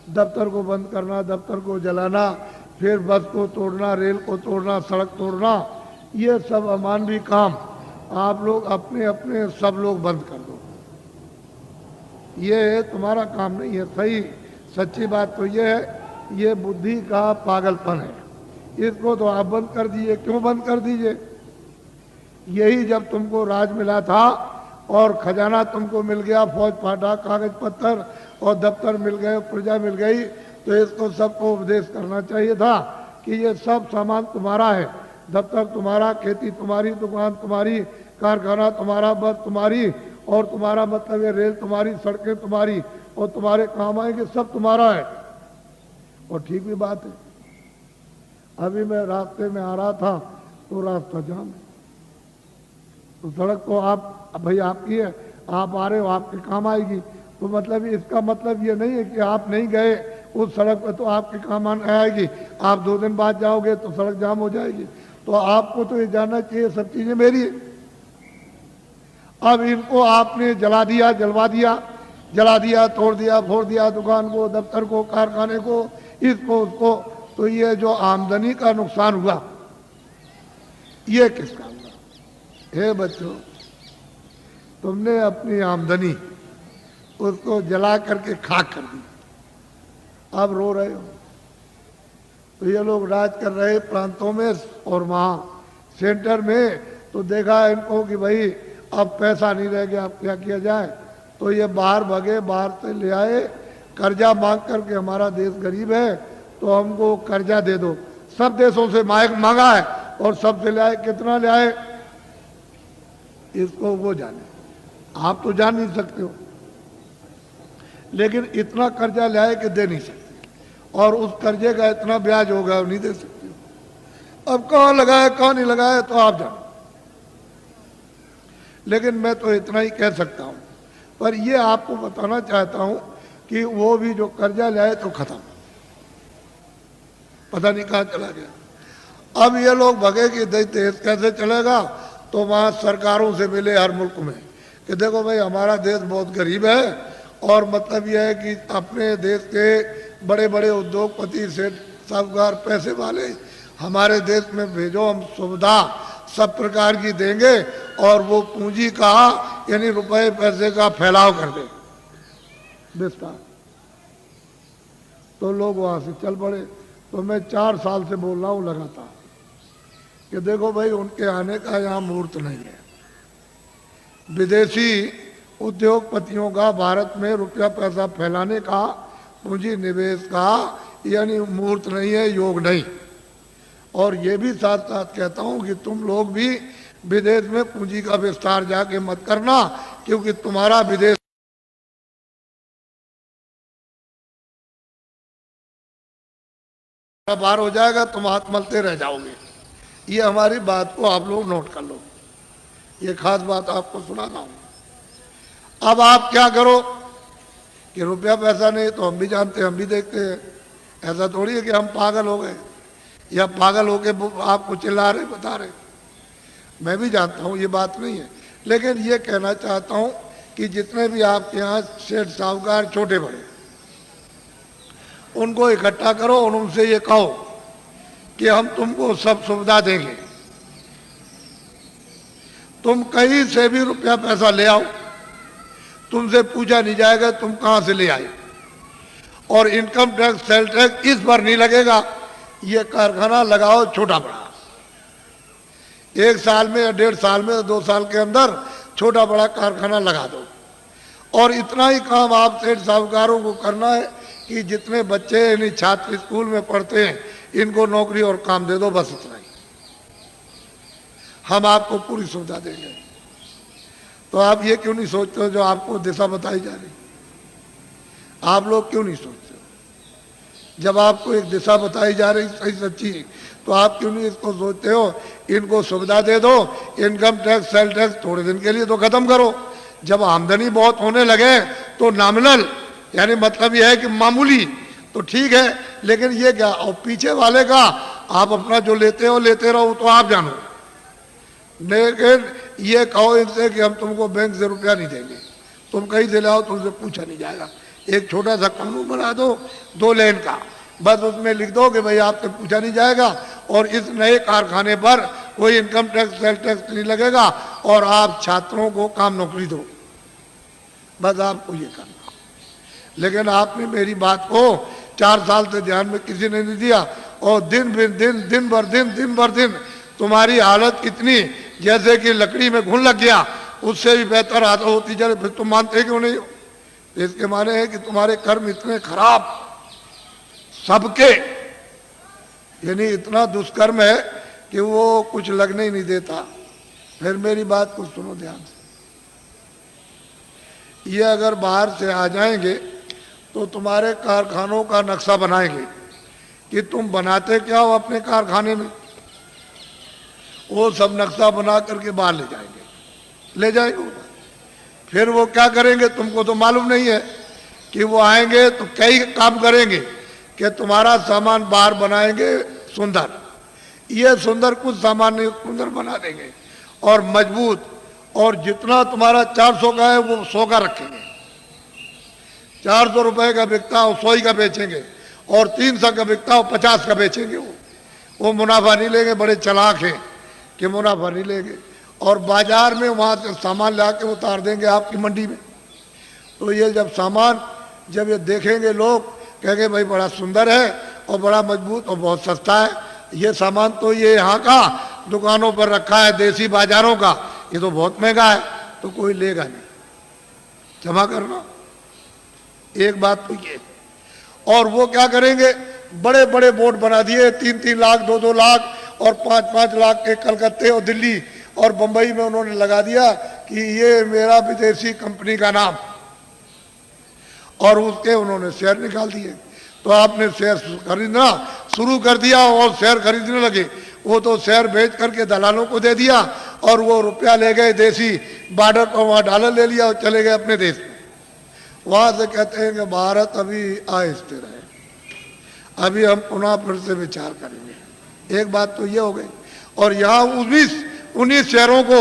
दफ्तर को बंद करना, दफ्तर को जलाना, फिर बस को तोड़ना, रेल को तोड़ना, सड़क तोड़ना, ये सब अमानवीय काम आप लोग अपने अपने सब लोग बंद कर दो। ये तुम्हारा काम नहीं है। सही सच्ची बात तो ये है, ये बुद्धि का पागलपन है। इसको तो आप बंद कर दीजिए। क्यों बंद कर दीजिए? यही जब तुमको राज मिला था और खजाना तुमको मिल गया, फौज फाटा, कागज पत्थर और दफ्तर मिल गए, प्रजा मिल गई, तो इसको सबको उपदेश करना चाहिए था कि ये सब सामान तुम्हारा है। दफ्तर तुम्हारा, खेती तुम्हारी, दुकान तुम्हारी, कारखाना तुम्हारा, बस तुम्हारी, और तुम्हारा मतलब ये रेल तुम्हारी, सड़कें तुम्हारी, और तुम्हारे काम आएंगे, सब तुम्हारा है। और ठीक भी बात है। अभी मैं रास्ते में आ रहा था तो रास्ता जाम है, तो सड़क तो आप भाई आपकी है, आप आ रहे हो, आपके काम आएगी। तो मतलब इसका मतलब ये नहीं है कि आप नहीं गए उस सड़क पर तो आपके काम आएगी, आप 2 दिन बाद जाओगे तो सड़क जाम हो जाएगी। तो आपको तो ये जानना चाहिए सब चीजें मेरी है। अब इनको आपने जला दिया, जलवा दिया, जला दिया, तोड़ दिया, फोड़ दिया, दुकान को, दफ्तर को, कारखाने को, इसको उसको, तो ये जो आमदनी का नुकसान हुआ ये किसका हुआ? हे बच्चों, तुमने अपनी आमदनी उसको जला करके खाक कर दी, अब रो रहे हो। तो ये लोग राज कर रहे प्रांतों में और वहाँ सेंटर में, तो देखा इनको कि भाई अब पैसा नहीं रह गया, अब क्या किया जाए? तो ये बाहर भगे, बाहर से ले आए कर्जा मांग करके, हमारा देश गरीब है तो हमको कर्जा दे दो। सब देशों से मांगा है और सब से ले आए। कितना ले आए इसको वो जाने, आप तो जान नहीं सकते हो, लेकिन इतना कर्जा ले आए कि दे नहीं सकते, और उस कर्जे का इतना ब्याज होगा नहीं दे सकते हो। अब कहाँ लगाए कहाँ नहीं लगाए तो आप जानो, लेकिन मैं तो इतना ही कह सकता हूँ। पर ये आपको बताना चाहता हूँ कि वो भी जो कर्जा ले आए तो खत्म, पता नहीं कहाँ चला गया। अब ये लोग भगे कि देश कैसे चलेगा, तो वहाँ सरकारों से मिले हर मुल्क में कि देखो भाई हमारा देश बहुत गरीब है और मतलब यह है कि अपने देश के बड़े बड़े उद्योगपति सेठ साहूकार पैसे वाले हमारे देश में भेजो, हम सुविधा सब प्रकार की देंगे और वो पूंजी का यानी रुपए पैसे का फैलाव कर दे विस्तार। तो लोग वहाँ से चल पड़े। तो मैं 4 साल से बोल रहा हूँ लगातार कि देखो भाई उनके आने का यहाँ मुहूर्त नहीं है। विदेशी उद्योगपतियों का भारत में रुपया पैसा फैलाने का, पूंजी निवेश का यानी मुहूर्त नहीं है, योग नहीं। और ये भी साथ साथ कहता हूँ कि तुम लोग भी विदेश में पूंजी का विस्तार जाके मत करना, क्योंकि तुम्हारा विदेश बाहर हो जाएगा, तुम हाथ मलते रह जाओगे। ये हमारी बात को आप लोग नोट कर लो, ये खास बात आपको सुनाता हूँ। अब आप क्या करो कि रुपया पैसा नहीं तो हम भी जानते हैं, हम भी देखते हैं। ऐसा थोड़ी है कि हम पागल हो गए या पागल होके आपको चिल्ला रहे बता रहे। मैं भी जानता हूँ ये बात नहीं है, लेकिन ये कहना चाहता हूँ कि जितने भी आपके यहाँ सेठ साहूकार छोटे बड़े, उनको इकट्ठा करो और उनसे ये कहो कि हम तुमको सब सुविधा देंगे, तुम कहीं से भी रुपया पैसा ले आओ, तुमसे पूछा नहीं जाएगा तुम कहाँ से ले आए। और इनकम टैक्स सेल टैक्स इस पर नहीं लगेगा। ये कारखाना लगाओ छोटा बड़ा, 1 साल में या 1.5 साल में 2 साल के अंदर छोटा बड़ा कारखाना लगा दो। और इतना ही काम आप सेठ साहूकारों को करना है कि जितने बच्चे यानी छात्र स्कूल में पढ़ते हैं इनको नौकरी और काम दे दो, बस इतना ही। हम आपको पूरी सुविधा देंगे। तो आप ये क्यों नहीं सोचते हो जो आपको दिशा बताई जा रही? आप लोग क्यों नहीं सोचते? जब आपको एक दिशा बताई जा रही सही सच्ची, तो आप क्यों नहीं इसको सोचते हो इनको सुविधा दे दो, इनकम टैक्स सेल टैक्स थोड़े दिन के लिए तो खत्म करो। जब आमदनी बहुत होने लगे तो नॉमिनल यानी मतलब यह है कि मामूली तो ठीक है, लेकिन ये क्या, और पीछे वाले का आप अपना जो लेते हो लेते रहो तो आप जानो। लेकिन ये कहो इनसे कि हम तुमको बैंक से रुपया नहीं देंगे, तुम कहीं से लाओ तुमसे पूछा नहीं जाएगा। एक छोटा सा कानून बना दो 2 लेन का, बस उसमें लिख दो कि भाई आपसे पूछा नहीं जाएगा और इस नए कारखाने पर कोई इनकम टैक्स सेल टैक्स नहीं लगेगा और आप छात्रों को काम नौकरी दो, बस आपको ये करना। लेकिन आपने मेरी बात को 4 साल से ध्यान में किसी ने नहीं दिया और दिन भर दिन तुम्हारी हालत इतनी जैसे कि लकड़ी में घुन लग गया, उससे भी बेहतर हालत होती जा रही। फिर तुम मानते क्यों नहीं हो? इसके माने है कि तुम्हारे कर्म इतने खराब सबके, यानी इतना दुष्कर्म है कि वो कुछ लगने ही नहीं देता। फिर मेरी बात को सुनो ध्यान से। ये अगर बाहर से आ जाएंगे तो तुम्हारे कारखानों का नक्शा बनाएंगे कि तुम बनाते क्या हो अपने कारखाने में, वो सब नक्शा बना करके बाहर ले जाएंगे। फिर वो क्या करेंगे तुमको तो मालूम नहीं है कि वो आएंगे तो कई काम करेंगे कि तुम्हारा सामान बाहर बनाएंगे सुंदर, ये सुंदर कुछ सामान नहीं सुंदर बना देंगे और मजबूत, और जितना तुम्हारा 400 का है वो 100 का रखेंगे। 400 रुपए का बिकता हो 100 ही का बेचेंगे और 300 का बिकता हो 50 का बेचेंगे। वो मुनाफा नहीं लेंगे, बड़े चालाक हैं कि मुनाफा नहीं लेंगे। और बाजार में वहाँ से सामान ला के उतार देंगे आपकी मंडी में। तो ये जब सामान जब ये देखेंगे लोग कहेंगे भाई बड़ा सुंदर है और बड़ा मजबूत और बहुत सस्ता है, ये सामान तो ये यहाँ का दुकानों पर रखा है देसी बाजारों का, ये तो बहुत महंगा है, तो कोई लेगा नहीं। जमा करना एक बात तो ये। और वो क्या करेंगे, बड़े बड़े बोर्ड बना दिए 3-3 लाख 2-2 लाख और 5-5 लाख के कलकत्ते और दिल्ली और बंबई में उन्होंने लगा दिया कि ये मेरा विदेशी कंपनी का नाम, और उसके उन्होंने शेयर निकाल दिए। तो आपने शेयर खरीदना शुरू कर दिया और शेयर खरीदने लगे। वो तो शेयर बेच करके दलालों को दे दिया और वो रुपया ले गए देसी बॉर्डर पर, वहाँ डॉलर ले लिया और चले गए अपने देश में। वहाँ से कहते हैं कि भारत अभी अस्थिर है, अभी हम पुनः फिर से विचार करेंगे। एक बात तो ये हो गई। और यहाँ उन्हीं शहरों को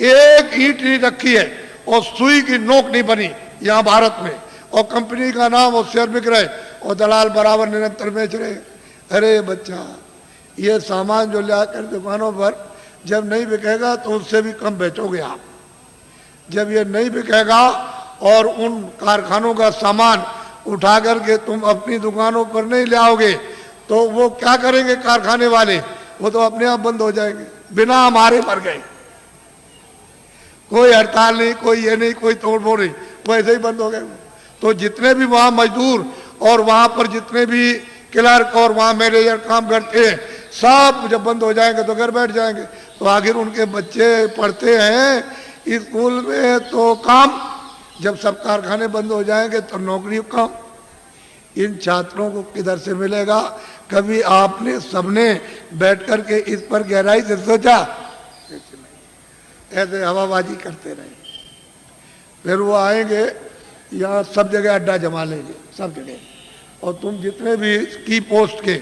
एक ईंट नहीं रखी है और सुई की नोक नहीं बनी यहाँ भारत में, और कंपनी का नाम और शेयर बिक रहे और दलाल बराबर निरंतर बेच रहे। अरे बच्चा, ये सामान जो ले आकर दुकानों पर जब नहीं बिकेगा तो उससे भी कम बेचोगे आप। जब ये नहीं बिकेगा और उन कारखानों का सामान उठा करके तुम अपनी दुकानों पर नहीं ले आओगे तो वो क्या करेंगे कारखाने वाले? वो तो अपने आप बंद हो जाएंगे, बिना हमारे मर गए। कोई हड़ताल नहीं, कोई ये नहीं, कोई तोड़फोड़ नहीं, वो ऐसे ही बंद हो गए। तो जितने भी वहां मजदूर और वहां पर जितने भी क्लर्क और वहां मैनेजर काम करते हैं, सब जब बंद हो जाएंगे तो घर बैठ जाएंगे। तो आखिर उनके बच्चे पढ़ते हैं स्कूल में तो काम, जब सब कारखाने बंद हो जाएंगे तो नौकरी कम। इन छात्रों को किधर से मिलेगा? कभी आपने सबने बैठ कर के इस पर गहराई से सोचा? ऐसे हवाबाजी करते रहे। फिर वो आएंगे यहाँ सब जगह अड्डा जमा लेंगे, सब जगह। और तुम जितने भी की पोस्ट के,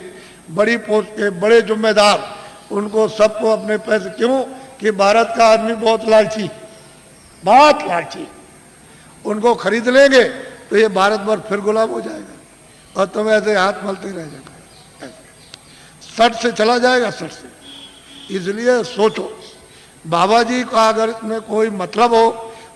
बड़ी पोस्ट के बड़े जिम्मेदार, उनको सबको अपने पैसे, क्यों कि भारत का आदमी बहुत लालची, बहुत लालची, उनको खरीद लेंगे तो ये भारत भर फिर गुलाम हो जाएगा और तुम ऐसे हाथ मलते रह जाओगे, सट से चला जाएगा, सट से। इसलिए सोचो, बाबा जी का अगर इसमें कोई मतलब हो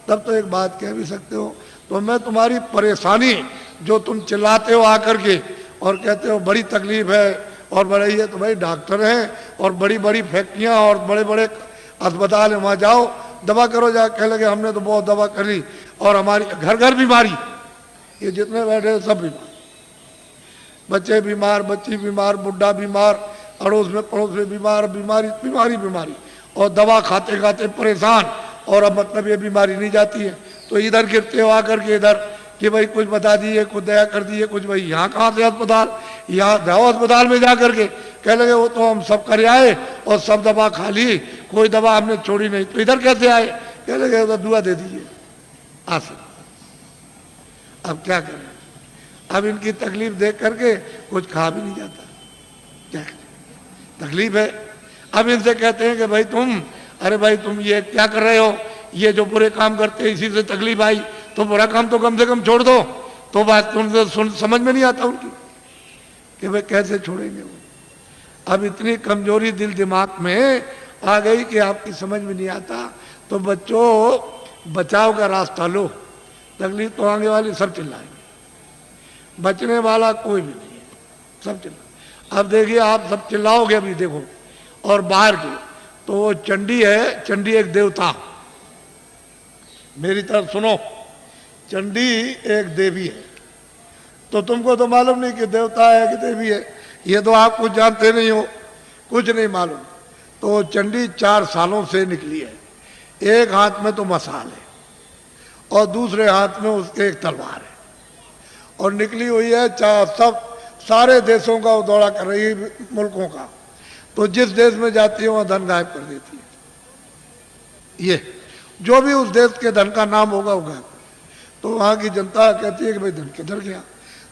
तब तो एक बात कह भी सकते हो। तो मैं तुम्हारी परेशानी जो तुम चिल्लाते हो आकर के और कहते हो बड़ी तकलीफ है और बड़ी है, तो भाई डॉक्टर हैं और बड़ी बड़ी फैक्ट्रियां और बड़े बड़े अस्पताल है, वहाँ जाओ दवा करो। जा कह लगे हमने तो बहुत दवा कर ली और हमारी घर घर बीमारी, ये जितने बैठे सब बीमार, बच्चे बीमार, बच्ची बीमार, बुढ़ा बीमार, अड़ोस में पड़ोस में बीमार, बीमारी बीमारी बीमारी, और दवा खाते खाते परेशान। और अब मतलब ये बीमारी नहीं जाती है तो इधर गिरते हो आकर के इधर कि भाई कुछ बता दीजिए, कुछ दया कर दीजिए, कुछ भाई यहाँ कहाँ से अस्पताल, यहाँ जाओ अस्पताल में जा करके। कह लगे वो तो हम सब कर आए और सब दवा खा ली, कोई दवा हमने छोड़ी नहीं, तो इधर कैसे आए? कह लगे तो दुआ दे दीजिए आसन। अब क्या करें? अब इनकी तकलीफ देख करके कुछ खा भी नहीं जाता, क्या करें? तकलीफ है। अब इनसे कहते हैं कि भाई तुम, अरे भाई तुम ये क्या कर रहे हो? ये जो बुरे काम करते हैं इसी से तकलीफ आई, तो बुरा काम तो कम से कम छोड़ दो। तो बात तुमसे समझ में नहीं आता उनकी कि भाई कैसे छोड़ेंगे वो। अब इतनी कमजोरी दिल दिमाग में आ गई कि आपकी समझ में नहीं आता। तो बच्चों, बचाव का रास्ता लो, तकलीफ तो आगे वाली सब चिल्लाएंगे, बचने वाला कोई भी नहीं है, सब चिल्ला। अब देखिए आप सब चिल्लाओगे अभी देखो, और बाहर के तो चंडी है, चंडी एक देवता, मेरी तरफ सुनो, चंडी एक देवी है। तो तुमको तो मालूम नहीं कि देवता है कि देवी है, ये तो आप कुछ जानते नहीं हो, कुछ नहीं मालूम। तो चंडी 4 सालों से निकली है, एक हाथ में तो मसाल है और दूसरे हाथ में उसके एक तलवार है, और निकली हुई है सब सारे देशों का दौरा कर रही है, मुल्कों का। तो जिस देश में जाती है वहाँ धन गायब कर देती है, ये जो भी उस देश के धन का नाम होगा वो गायब। तो वहाँ की जनता कहती है कि भाई धन किधर गया?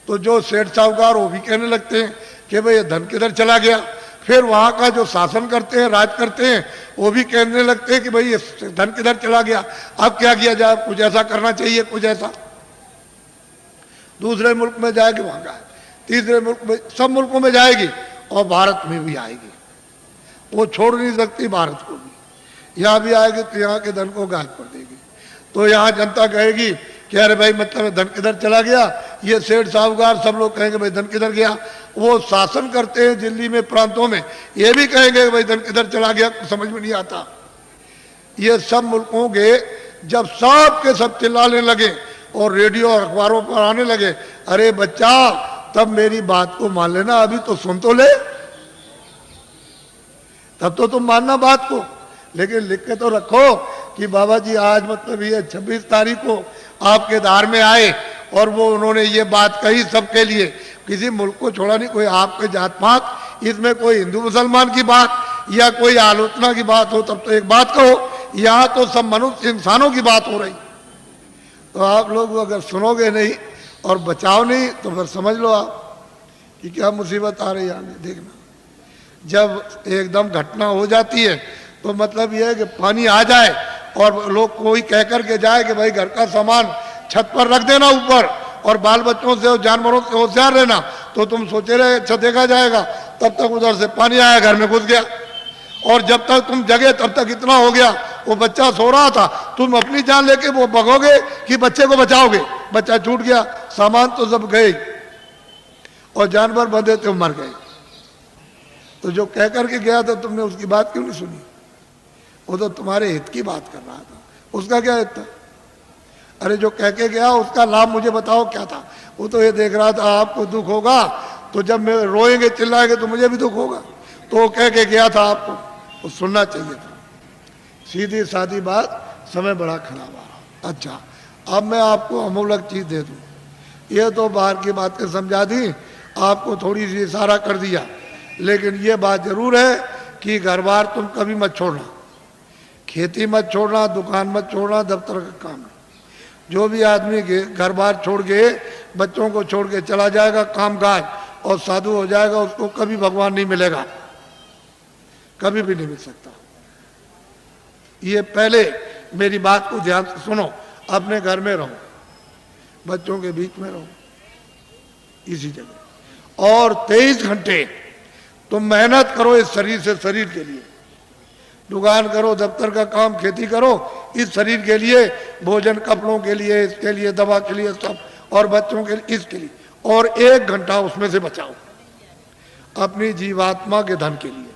तो जो सेठ साहूकार वो भी कहने लगते हैं कि भाई ये धन किधर चला गया। फिर वहाँ का जो शासन करते हैं, राज करते हैं, वो भी कहने लगते हैं कि भाई ये धन किधर चला गया, अब क्या किया जाए, कुछ ऐसा करना चाहिए, कुछ ऐसा। दूसरे मुल्क में जाएगी वहाँ का, तीसरे मुल्क में, सब मुल्कों में जाएगी और भारत में भी आएगी। वो छोड़ नहीं सकती भारत को भी, यहाँ भी आएगी तो यहाँ के धन को गायब कर देगी। तो यहाँ जनता कहेगी कि अरे भाई मतलब धन किधर चला गया, ये सेठ साहूकार सब लोग कहेंगे भाई धन किधर गया। वो शासन करते हैं दिल्ली में, प्रांतों में, ये भी कहेंगे भाई धन किधर चला गया, समझ में नहीं आता। ये सब मुल्कों के जब सब के सब चिल्लाने लगे और रेडियो और अखबारों पर आने लगे, अरे बच्चा तब मेरी बात को मान लेना, अभी तो सुन तो ले, तब तो तुम मानना बात को, लेकिन लिख के तो रखो कि बाबा जी आज मतलब ये 26 तारीख को आपके धार में आए और वो उन्होंने ये बात कही सबके लिए, किसी मुल्क को छोड़ा नहीं, कोई आपके जात पात, इसमें कोई हिंदू मुसलमान की बात या कोई आलोचना की बात हो तब तो एक बात कहो, यहाँ तो सब मनुष्य इंसानों की बात हो रही। तो आप लोग अगर सुनोगे नहीं और बचाओ नहीं तो फिर समझ लो आप कि क्या मुसीबत आ रही है आगे। देखना जब एकदम घटना हो जाती है तो मतलब ये है कि पानी आ जाए और लोग कोई कह कर के जाए कि भाई घर का सामान छत पर रख देना ऊपर और बाल बच्चों से और जानवरों से होशियार रहना, तो तुम सोचे रहे अच्छा देखा जाएगा, तब तक उधर से पानी आया, घर में घुस गया। और जब तक तुम जगे तब तक इतना हो गया, वो बच्चा सो रहा था, तुम अपनी जान लेके वो भगोगे कि बच्चे को बचाओगे? बच्चा छूट गया, सामान तो सब गए और जानवर बंधे थे मर गए। तो जो कह करके गया था तुमने उसकी बात क्यों नहीं सुनी? वो तो तुम्हारे हित की बात कर रहा था, उसका क्या हित था? अरे जो कह के गया उसका लाभ मुझे बताओ क्या था? वो तो ये देख रहा था आपको दुख होगा तो जब मैं रोएंगे चिल्लाएंगे तो मुझे भी दुख होगा, तो वो कह के गया था आपको, वो सुनना चाहिए था। सीधी सादी बात, समय बड़ा खराब आ। अच्छा अब मैं आपको अमूलक चीज दे दूं, ये तो बाहर की बातें समझा दी, आपको थोड़ी सी इशारा कर दिया, लेकिन ये बात जरूर है कि घर बार तुम कभी मत छोड़ना, खेती मत छोड़ना, दुकान मत छोड़ना, दफ्तर का काम है। जो भी आदमी घर बार छोड़ के बच्चों को छोड़ के चला जाएगा काम काज और साधु हो जाएगा, उसको कभी भगवान नहीं मिलेगा, कभी भी नहीं मिल सकता। ये पहले मेरी बात को ध्यान से सुनो, अपने घर में रहो, बच्चों के बीच में रहो, इसी जगह, और 23 घंटे तुम मेहनत करो इस शरीर से, शरीर के लिए दुकान करो, दफ्तर का काम, खेती करो, इस शरीर के लिए, भोजन कपड़ों के लिए, इसके लिए, दवा के लिए, सब, और बच्चों के लिए, इसके लिए, और 1 घंटा उसमें से बचाओ अपनी जीवात्मा के धन के लिए,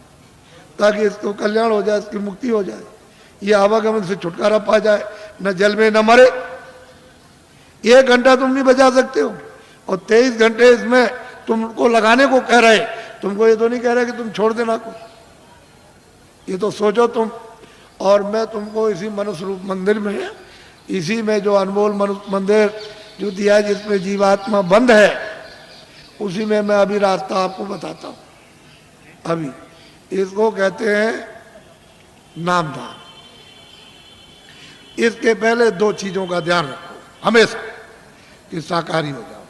ताकि इसको कल्याण हो जाए, इसकी मुक्ति हो जाए, ये आवागमन से छुटकारा पा जाए, न जल में न मरे। 1 घंटा तुम नहीं बचा सकते हो, और 23 घंटे इसमें तुमको लगाने को कह रहे, तुमको ये तो नहीं कह रहे कि तुम छोड़ देना को, ये तो सोचो तुम। और मैं तुमको इसी मनुष्य रूप मंदिर में, इसी में जो अनमोल मनुष्य मंदिर जो दिया है, जिसमें जीवात्मा बंद है, उसी में मैं अभी रास्ता आपको बताता हूँ। अभी इसको कहते हैं नामदान। इसके पहले 2 चीजों का ध्यान रखो हमेशा कि शाकाहारी हो जाओ।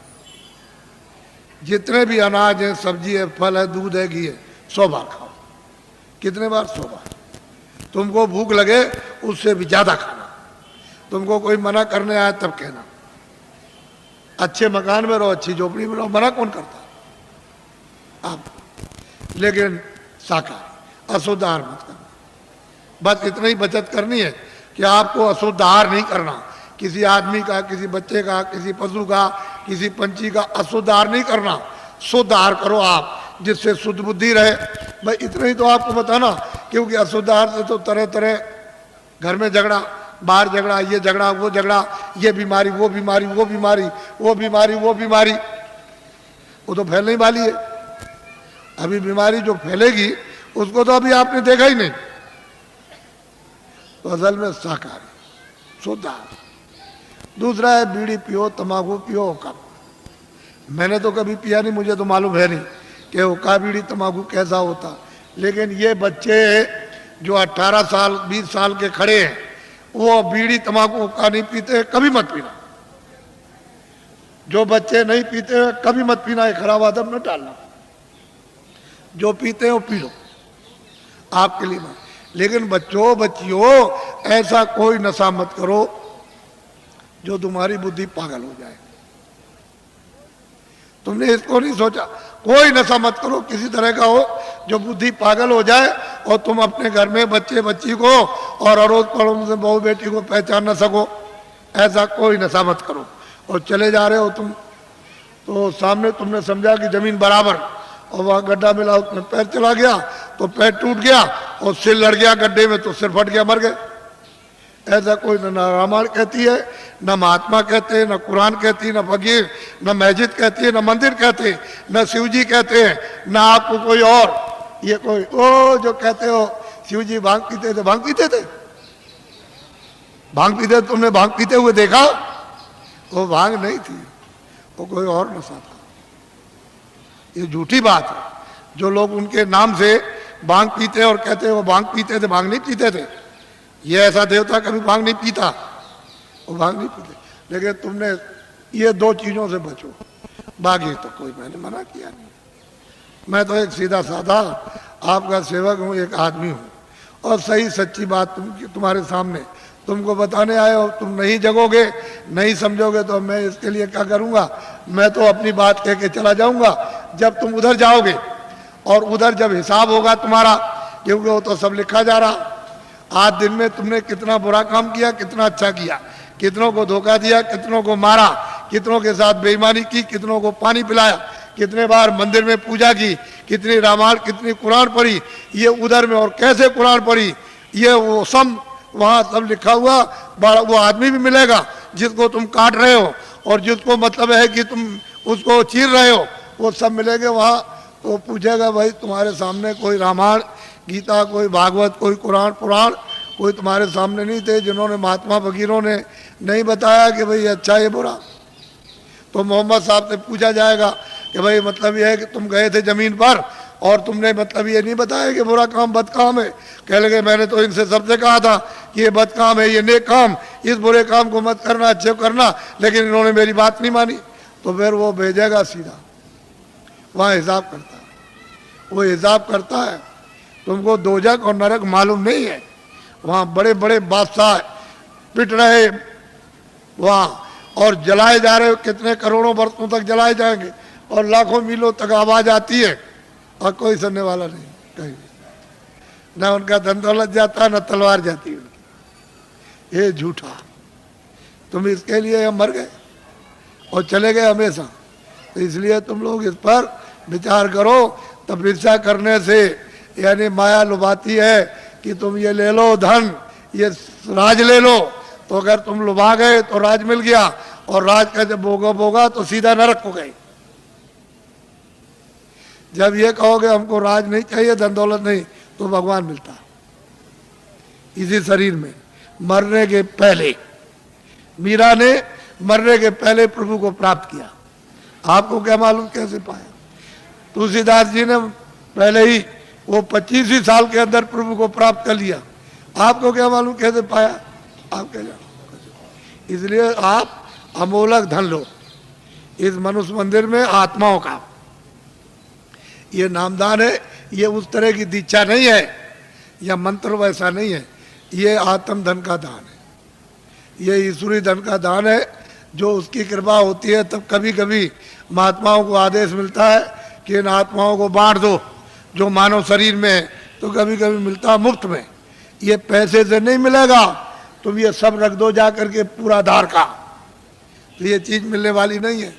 जितने भी अनाज है, सब्जी है, फल है, दूध है, घी है, 100 बार खाओ। कितने बार? 100 बार। तुमको भूख लगे उससे भी ज्यादा खाना, तुमको कोई मना करने आए तब कहना। अच्छे मकान में रहो, अच्छी झोपड़ी में रहो, मना कौन करता आप? लेकिन शाकाहारी, अशुद्ध आहार मत करना। बस इतना ही बचत करनी है कि आपको अशुद्ध आहार नहीं करना। किसी आदमी का, किसी बच्चे का, किसी पशु का, किसी पंछी का अशुद्ध आहार नहीं करना। शुद्ध आहार करो आप, जिससे शुद्ध बुद्धि रहे। भाई इतना ही तो आपको बताना, क्योंकि अशुद्ध आहार से तो तरह तरह घर में झगड़ा, बाहर झगड़ा, ये झगड़ा, वो झगड़ा, ये बीमारी, वो बीमारी, वो बीमारी, वो बीमारी, वो बीमारी, वो तो फैलने वाली है। अभी बीमारी जो फैलेगी उसको तो अभी आपने देखा ही नहीं। तो असल में शाकाहारी, शुद्ध आहार। दूसरा है बीड़ी पियो, तंबाकू पियो, हुक्का। मैंने तो कभी पिया नहीं, मुझे तो मालूम है नहीं कि हुक्का, बीड़ी, तंबाकू कैसा होता। लेकिन ये बच्चे जो 18 साल 20 साल के खड़े हैं, वो बीड़ी तंबाकू हुक्का नहीं पीते, कभी मत पीना। जो बच्चे नहीं पीते कभी मत पीना, ये खराब आदत न डालना। जो पीते हैं वो पी लो, आपके लिए मत। लेकिन बच्चों बच्चियों, ऐसा कोई नशा मत करो जो तुम्हारी बुद्धि पागल हो जाए। तुमने इसको नहीं सोचा? कोई नशा मत करो किसी तरह का हो जो बुद्धि पागल हो जाए और तुम अपने घर में बच्चे बच्ची को और अड़ोस पड़ोस में बहू बेटी को पहचान न सको। ऐसा कोई नशा मत करो। और चले जा रहे हो तुम, तो सामने तुमने समझा कि जमीन बराबर, और वहाँ गड्ढा मिला, उसमें पैर चला गया तो पैर टूट गया और सिर लड़ गया गड्ढे में तो सिर फट गया, मर गए। ऐसा कोई न रामायण कहती है, न महात्मा कहते हैं, न कुरान कहती है, न फकीर, न मस्जिद कहती है, न मंदिर कहते हैं, न शिवजी कहते हैं, न आपको कोई और। ये कोई ओ जो कहते हो शिवजी भांग पीते थे, भांग पीते थे, भांग पीते, तुमने भांग पीते हुए देखा? वो भांग नहीं थी, वो कोई और नशा था। ये झूठी बात है। जो लोग उनके नाम से भांग पीते और कहते वो भांग पीते थे, भांग नहीं पीते थे। ये ऐसा देवता कभी भांग नहीं पीता, वो भांग नहीं पीते। लेकिन तुमने ये 2 चीजों से बचो, बाकी तो कोई मैंने मना किया नहीं। मैं तो एक सीधा साधा आपका सेवक हूँ, एक आदमी हूँ, और सही सच्ची बात तुम्हारे सामने तुमको बताने आए हो। तुम नहीं जगोगे, नहीं समझोगे तो मैं इसके लिए क्या करूँगा? मैं तो अपनी बात कह के चला जाऊँगा। जब तुम उधर जाओगे और उधर जब हिसाब होगा तुम्हारा, क्योंकि वो तो सब लिखा जा रहा, आज दिन में तुमने कितना बुरा काम किया, कितना अच्छा किया, कितनों को धोखा दिया, कितनों को मारा, कितनों के साथ बेईमानी की, कितनों को पानी पिलाया, कितने बार मंदिर में पूजा की, कितनी रामायण, कितनी कुरान पढ़ी, ये उधर में और कैसे कुरान पढ़ी, ये वो सब वहाँ सब लिखा हुआ। वो आदमी भी मिलेगा जिसको तुम काट रहे हो और जिसको मतलब है कि तुम उसको चीर रहे हो, वो सब मिलेंगे वहाँ। तो पूछेगा भाई तुम्हारे सामने कोई रामायण गीता, कोई भागवत, कोई कुरान पुराण कोई तुम्हारे सामने नहीं थे जिन्होंने महात्मा फकीरों ने नहीं बताया कि भाई अच्छा ये बुरा? तो मोहम्मद साहब से पूछा जाएगा कि भाई मतलब ये है कि तुम गए थे ज़मीन पर और तुमने मतलब ये नहीं बताया कि बुरा काम बद काम है। कह लगे मैंने तो इनसे सबसे कहा था कि ये बद काम है, ये नेक काम, इस बुरे काम को मत करना, अच्छे करना, लेकिन इन्होंने मेरी बात नहीं मानी। तो फिर वो भेजेगा सीधा, वहाँ हिसाब करता है, वो हिसाब करता है। तुमको दोजख और नरक मालूम नहीं है, वहाँ बड़े बड़े बादशाह पिट रहे वहाँ और जलाए जा रहे, कितने करोड़ों वर्षों तक जलाए जाएंगे और लाखों मीलों तक आवाज आती है और कोई सुनने वाला नहीं, कहीं ना उनका धन दौलत जाता, न तलवार जाती उनकी। ये झूठा, तुम इसके लिए हम मर गए और चले गए हमेशा। तो इसलिए तुम लोग इस पर विचार करो। तपस्या करने से यानी माया लुभाती है कि तुम ये ले लो धन, ये राज ले लो, तो अगर तुम लुभा गए तो राज मिल गया और राज का जब भोगा तो सीधा नरक को गए। जब ये कहोगे हमको राज नहीं चाहिए, धन दौलत नहीं, तो भगवान मिलता इसी शरीर में मरने के पहले। मीरा ने मरने के पहले प्रभु को प्राप्त किया, आपको क्या मालूम कैसे पाया? तुलसीदास जी ने पहले ही वो 25 ही साल के अंदर प्रभु को प्राप्त कर लिया, आपको क्या मालूम कैसे पाया? आप क्या जानो? इसलिए आप अमोलक धन लो इस मनुष्य मंदिर में आत्माओं का। ये नामदान है, ये उस तरह की दीक्षा नहीं है या मंत्र वैसा नहीं है, ये आत्म धन का दान है, ये ईश्वरी धन का दान है। जो उसकी कृपा होती है तब कभी कभी महात्माओं को आदेश मिलता है कि इन आत्माओं को बांट दो जो मानव शरीर में है, तो कभी कभी मिलता है मुफ्त में। ये पैसे से नहीं मिलेगा, तुम ये सब रख दो जा करके पूरा धार का, तो ये चीज़ मिलने वाली नहीं है।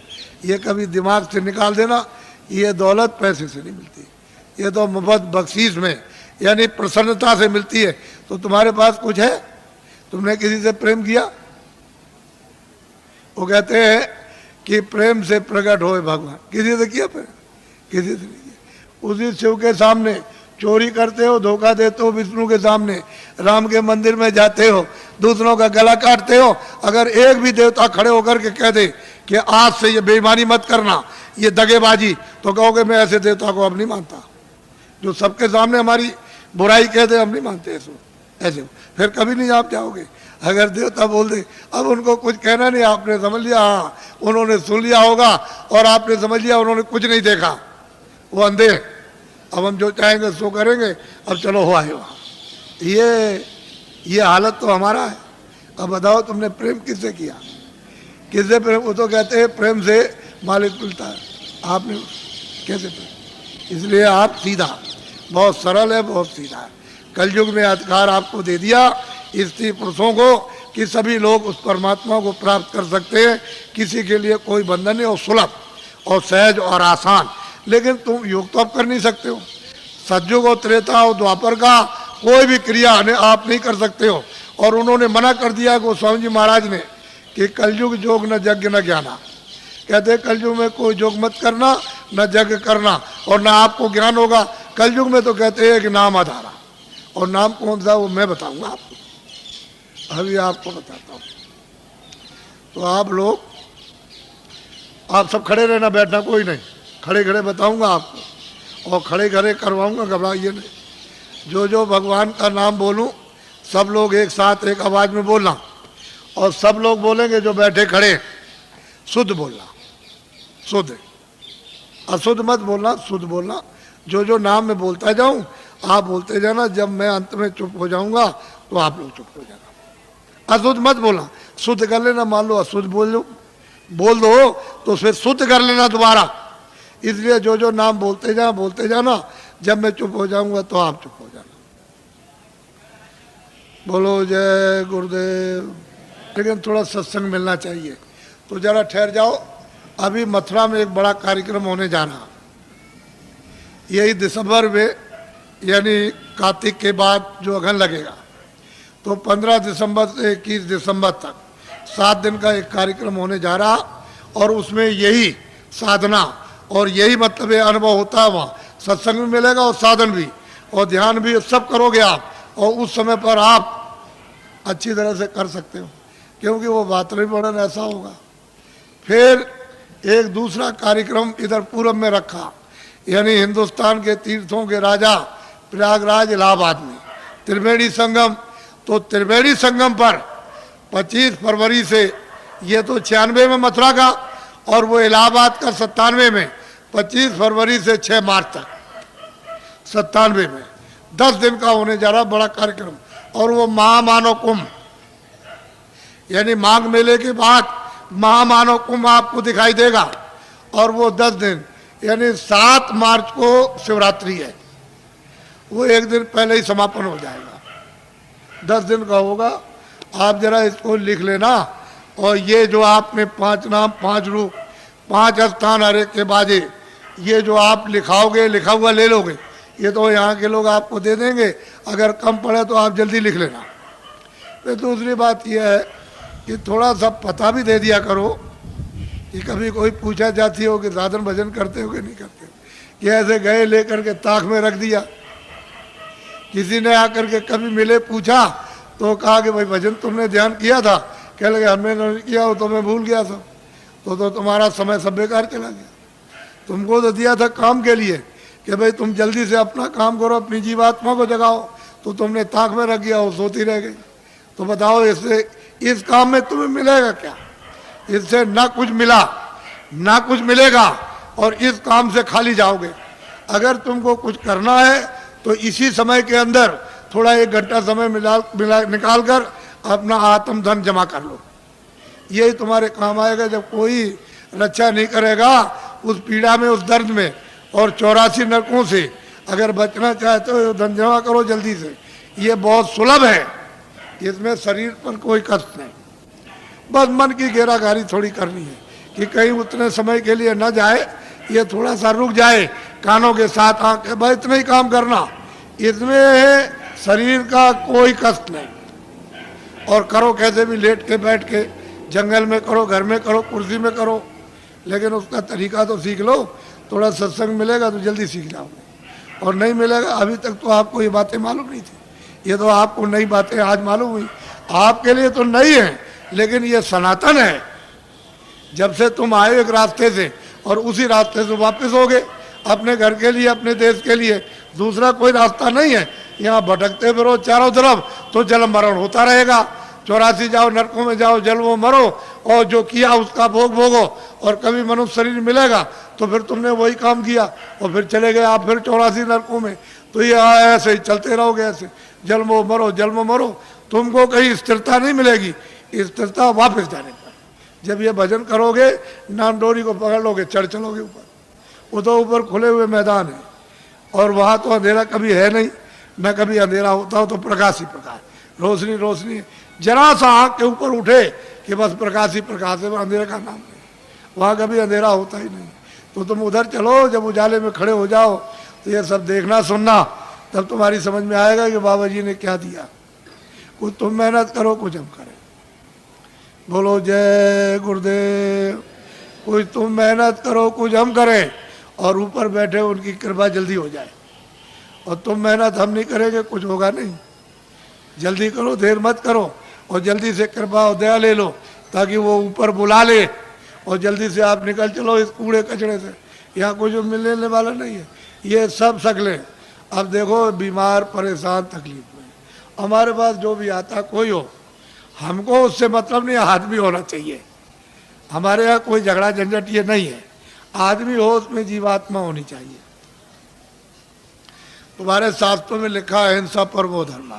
ये कभी दिमाग से निकाल देना, ये दौलत पैसे से नहीं मिलती, ये तो मुफ्त बख्शीश में यानी प्रसन्नता से मिलती है। तो तुम्हारे पास कुछ है, तुमने किसी से प्रेम किया? वो कहते हैं कि प्रेम से प्रकट होए भगवान। किसी से किया प्रेम? किसी से नहीं किया। उसी शिव के सामने चोरी करते हो, धोखा देते हो, विष्णु के सामने राम के मंदिर में जाते हो, दूसरों का गला काटते हो। अगर एक भी देवता खड़े होकर के कह दे कि आज से ये बेईमानी मत करना, ये दगेबाजी, तो कहोगे मैं ऐसे देवता को अब नहीं मानता। जो सबके सामने हमारी बुराई कहते हम नहीं मानते ऐसे, फिर कभी नहीं आप जाओगे। अगर देवता बोल दे, अब उनको कुछ कहना नहीं, आपने समझ लिया, हाँ उन्होंने सुन लिया होगा और आपने समझ लिया उन्होंने कुछ नहीं देखा, वो अंधे, अब हम जो चाहेंगे सो करेंगे, अब चलो हो आए वहाँ। ये हालत तो हमारा है। अब बताओ तुमने प्रेम किससे किया? किससे प्रेम? वो तो कहते हैं प्रेम से मालिक मिलता है, आपने कैसे प्रेम? इसलिए आप सीधा, बहुत सरल है, बहुत सीधा है। कलयुग ने अधिकार आपको दे दिया स्त्री पुरुषों को कि सभी लोग उस परमात्मा को प्राप्त कर सकते हैं, किसी के लिए कोई बंधन नहीं, और सुलभ और सहज और आसान। लेकिन तुम योग तो आप कर नहीं सकते हो, सतयुग और त्रेता और द्वापर का कोई भी क्रिया आप नहीं कर सकते हो। और उन्होंने मना कर दिया गोस्वामी जी महाराज ने कि कलयुग जोग न यज्ञ न ज्ञाना, कहते कलयुग में कोई जोग मत करना, न यज्ञ करना और न आपको ज्ञान होगा। कलयुग में तो कहते हैं कि नाम आधारा, और नाम कौन सा वो मैं बताऊंगा आपको, अभी आपको बताता हूँ। तो आप लोग, आप सब खड़े रहना, बैठना कोई नहीं, खड़े खड़े बताऊंगा आपको और खड़े खड़े करवाऊंगा, घबराइए नहीं। जो जो भगवान का नाम बोलूं सब लोग एक साथ एक आवाज में बोलना, और सब लोग बोलेंगे जो बैठे खड़े, शुद्ध बोलना, शुद्ध, अशुद्ध मत बोलना, शुद्ध बोलना। जो जो नाम मैं बोलता जाऊं आप बोलते जाना, जब मैं अंत में चुप हो जाऊंगा तो आप लोग चुप हो जाना। अशुद्ध मत बोलना, शुद्ध कर लेना। मान लो अशुद्ध बोल दो तो फिर शुद्ध कर लेना दोबारा। इसलिए जो जो नाम बोलते जाना, जब मैं चुप हो जाऊंगा तो आप चुप हो जाना। बोलो जय गुरुदेव। लेकिन थोड़ा सत्संग मिलना चाहिए। तो जरा ठहर जाओ, अभी मथुरा में एक बड़ा कार्यक्रम होने जा रहा, यही दिसंबर में, यानी कार्तिक के बाद जो अगन लगेगा, तो 15 दिसंबर से 21 दिसंबर तक 7 दिन का एक कार्यक्रम होने जा रहा। और उसमें यही साधना और यही मतलब ये अनुभव होता है। वहाँ सत्संग भी मिलेगा और साधन भी और ध्यान भी, सब करोगे आप, और उस समय पर आप अच्छी तरह से कर सकते हो, क्योंकि वो वातावरण ऐसा होगा। फिर एक दूसरा कार्यक्रम इधर पूरब में रखा, यानी हिंदुस्तान के तीर्थों के राजा प्रयागराज इलाहाबाद में त्रिवेणी संगम। तो त्रिवेणी संगम पर 25 फरवरी से, ये तो 96 में मथुरा का, और वो इलाहाबाद का 97 में, 25 फरवरी से 6 मार्च तक 97 में 10 दिन का होने जा रहा बड़ा कार्यक्रम। और वो महामानव कुंभ, यानी माघ मेले के बाद महामानव कुंभ आपको दिखाई देगा। और वो 10 दिन, यानी 7 मार्च को शिवरात्रि है, वो एक दिन पहले ही समापन हो जाएगा। 10 दिन का होगा। आप जरा इसको लिख लेना। और ये जो आपने 5 नाम, 5 रूप, 5 स्थान हर एक के बाजे, ये जो आप लिखाओगे, लिखा हुआ ले लोगे, ये तो यहाँ के लोग आपको दे देंगे। अगर कम पड़े तो आप जल्दी लिख लेना। फिर दूसरी बात यह है कि थोड़ा सा पता भी दे दिया करो, कि कभी कोई पूछा जाती हो कि साधन भजन करते हो कि नहीं करते हो, कि ऐसे गए लेकर के ताक में रख दिया। किसी ने आकर के कभी मिले, पूछा तो कहा कि भाई भजन तुमने ध्यान किया था? कह लगे हमने नहीं किया हो, तो मैं भूल गया था। तो तुम्हारा समय सब बेकार चला गया। तुमको तो दिया था काम के लिए कि भाई तुम जल्दी से अपना काम करो, अपनी जीवात्मा को जगाओ, तो तुमने ताक में रख दिया, वो सोती रह गई। तो बताओ इससे, इस काम में तुम्हें मिलेगा क्या? इससे ना कुछ मिला ना कुछ मिलेगा, और इस काम से खाली जाओगे। अगर तुमको कुछ करना है तो इसी समय के अंदर थोड़ा 1 घंटा समय निकाल कर अपना आत्म धन जमा कर लो। यही तुम्हारे काम आएगा। जब कोई रक्षा नहीं करेगा उस पीड़ा में, उस दर्द में, और 84 नरकों से अगर बचना चाहते हो, धन जमा करो जल्दी से। ये बहुत सुलभ है, इसमें शरीर पर कोई कष्ट नहीं। बस मन की घेराघारी थोड़ी करनी है कि कहीं उतने समय के लिए न जाए, ये थोड़ा सा रुक जाए, कानों के साथ आंखें, बस इतना ही काम करना। इसमें शरीर का कोई कष्ट नहीं। और करो कैसे भी, लेट के बैठ के, जंगल में करो, घर में करो, कुर्सी में करो, लेकिन उसका तरीका तो सीख लो। थोड़ा सत्संग मिलेगा तो जल्दी सीख जाओगे। और नहीं मिलेगा, अभी तक तो आपको ये बातें मालूम नहीं थी, ये तो आपको नई बातें आज मालूम हुई। आपके लिए तो नई है, लेकिन ये सनातन है। जब से तुम आए एक रास्ते से, और उसी रास्ते से वापस हो गए अपने घर के लिए, अपने देश के लिए। दूसरा कोई रास्ता नहीं है। यहाँ भटकते फिरो चारों तरफ तो जन्म मरण होता रहेगा। 84 जाओ, नरकों में जाओ, जल वो मरो, और जो किया उसका भोग भोगो। और कभी मनुष्य शरीर मिलेगा तो फिर तुमने वही काम किया, और फिर चले गए आप फिर 84 नरकों में। तो ये ऐसे ही चलते रहोगे, ऐसे जन्मो मरो, जन्म मरो। तुमको कहीं स्थिरता नहीं मिलेगी। स्थिरता वापस जाने पर, जब ये भजन करोगे, नाम डोरी को पकड़ लोगे, चढ़ चलोगे ऊपर। वो तो ऊपर खुले हुए मैदान है, और वहाँ तो अंधेरा कभी है नहीं, न कभी अंधेरा होता हो तो प्रकाश ही प्रकाश, रोशनी रोशनी। जरा सा आँख के ऊपर उठे कि बस प्रकाश ही प्रकाश है, अंधेरे का नाम नहीं। वहाँ कभी अंधेरा होता ही नहीं। तो तुम उधर चलो, जब उजाले में खड़े हो जाओ तो ये सब देखना सुनना, तब तुम्हारी समझ में आएगा कि बाबा जी ने क्या दिया। कुछ तुम मेहनत करो, कुछ हम करें। बोलो जय गुरुदेव। कुछ तुम मेहनत करो, कुछ हम करें, और ऊपर बैठे उनकी कृपा जल्दी हो जाए। और तुम मेहनत हम नहीं करेंगे, कुछ होगा नहीं। जल्दी करो, देर मत करो, और जल्दी से कृपा और दया ले लो, ताकि वो ऊपर बुला ले, और जल्दी से आप निकल चलो इस कूड़े कचड़े से। यहाँ कुछ मिलने वाला नहीं है, ये सब शकलें। अब देखो, बीमार, परेशान, तकलीफ में, हमारे पास जो भी आता कोई हो, हमको उससे मतलब नहीं, आदमी होना चाहिए। हमारे यहाँ कोई झगड़ा झंझट ये नहीं है। आदमी हो, उसमें जीवात्मा होनी चाहिए। तुम्हारे शास्त्रों में लिखा है हिंसा परमो धर्म,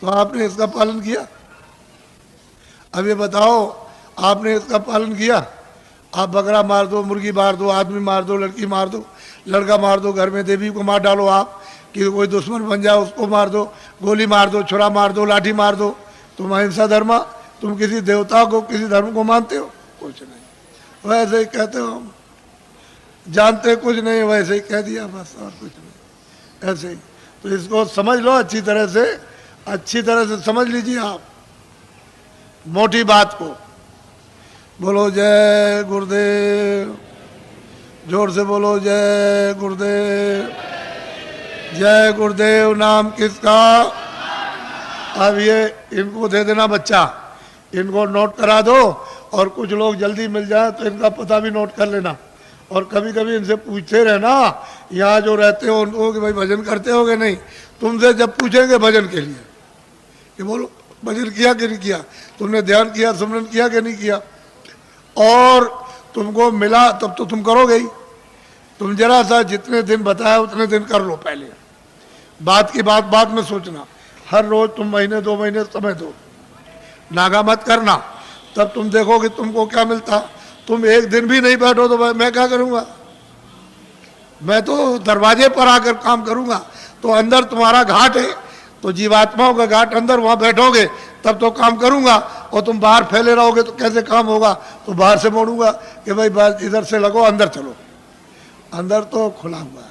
तो आपने इसका पालन किया? अब ये बताओ, आपने इसका पालन किया? आप बकरा मार दो, मुर्गी मार दो, आदमी मार दो, लड़की मार दो, लड़का मार दो, घर में देवी को मार डालो आप कि कोई दुश्मन बन जाए उसको मार दो, गोली मार दो, छुरा मार दो, लाठी मार दो, तुम अहिंसा धर्म? तुम किसी देवता को, किसी धर्म को मानते हो? कुछ नहीं, वैसे ही कहते हो, हम जानते कुछ नहीं, वैसे ही कह दिया बस, और कुछ नहीं, ऐसे ही। तो इसको समझ लो अच्छी तरह से समझ लीजिए आप मोटी बात को। बोलो जय गुरुदेव, जोर से बोलो जय गुरुदेव। जय गुरुदेव नाम किसका? अब ये इनको दे देना बच्चा, इनको नोट करा दो, और कुछ लोग जल्दी मिल जाए तो इनका पता भी नोट कर लेना, और कभी कभी इनसे पूछते रहना, यहाँ जो रहते हो उनको, कि भाई भजन करते होगे नहीं? तुमसे जब पूछेंगे भजन के लिए कि बोलो भजन किया कि नहीं किया, तुमने ध्यान किया, सिमरन किया कि नहीं किया, और तुमको मिला तब तो तुम करोगे ही। तुम जरा सा जितने दिन बताया उतने दिन कर लो पहले, बात की बात बाद में सोचना। हर रोज तुम महीने 2 महीने समय दो, नागा मत करना, तब तुम देखोगे तुमको क्या मिलता। तुम एक दिन भी नहीं बैठो तो मैं क्या करूँगा? मैं तो दरवाजे पर आकर काम करूँगा। तो अंदर तुम्हारा घाट है, तो जीवात्माओं का घाट अंदर, वहाँ बैठोगे तब तो काम करूँगा, और तुम बाहर फैले रहोगे तो कैसे काम होगा? तो बाहर से मोड़ूंगा कि भाई बस इधर से लगो, अंदर चलो। अंदर तो खुला हुआ है,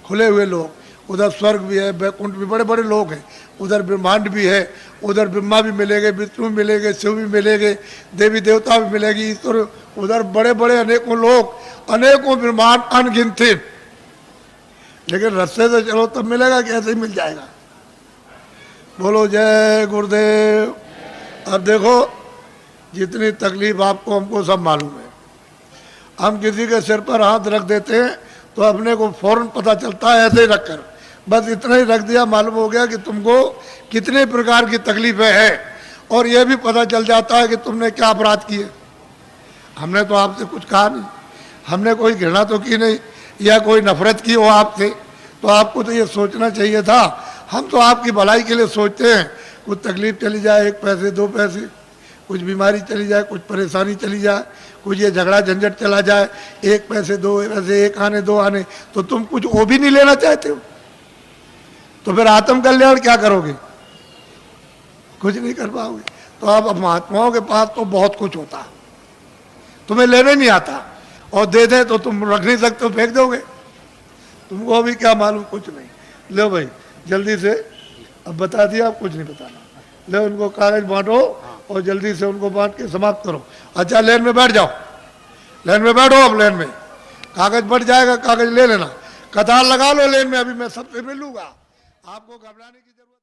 खुले हुए लोग, उधर स्वर्ग भी है, बैकुंठ भी, बड़े बड़े लोग हैं, उधर ब्रह्मांड भी है, उधर ब्रह्मा भी मिलेंगे, विष्णु भी मिलेंगे, शिव भी मिलेंगे, देवी देवता भी मिलेगी, ईश्वर, उधर बड़े बड़े अनेकों लोग, अनेकों ब्रह्मांड अनगिनती। लेकिन रास्ते से चलो तब मिलेगा कि ऐसे ही मिल जाएगा? बोलो जय गुरुदेव। अब देखो, जितनी तकलीफ आपको हमको सब मालूम है। हम किसी के सिर पर हाथ रख देते हैं तो अपने को फौरन पता चलता है, ऐसे ही रख कर बस इतना ही रख दिया, मालूम हो गया कि तुमको कितने प्रकार की तकलीफें हैं, और यह भी पता चल जाता है कि तुमने क्या अपराध किए। हमने तो आपसे कुछ कहा नहीं, हमने कोई घृणा तो की नहीं, या कोई नफरत की हो आपसे, तो आपको तो ये सोचना चाहिए था। हम तो आपकी भलाई के लिए सोचते हैं, कुछ तकलीफ चली जाए, 1 पैसे 2 पैसे, कुछ बीमारी चली जाए, कुछ परेशानी चली जाए, कुछ ये झगड़ा झंझट चला जाए, 1 पैसे 2 पैसे, 1 आने 2 आने, तो तुम कुछ वो भी नहीं लेना चाहते हो? तो फिर आत्म कल्याण क्या करोगे? कुछ नहीं कर पाओगे। तो अब महात्माओं के पास तो बहुत कुछ होता, तुम्हें लेने नहीं आता, और दे दे तो तुम रख नहीं सकते, फेंक दोगे। तुमको अभी क्या मालूम? कुछ नहीं। लो भाई जल्दी से, अब बता दिया, अब कुछ नहीं बताना। लो उनको कागज बांटो, और जल्दी से उनको बांट के समाप्त करो। अच्छा लाइन में बैठ जाओ, लाइन में बैठो, अब लाइन में कागज बढ़ जाएगा, कागज ले लेना, कतार लगा लो लाइन में, अभी मैं सबसे मिलूंगा, आपको घबराने की जरूरत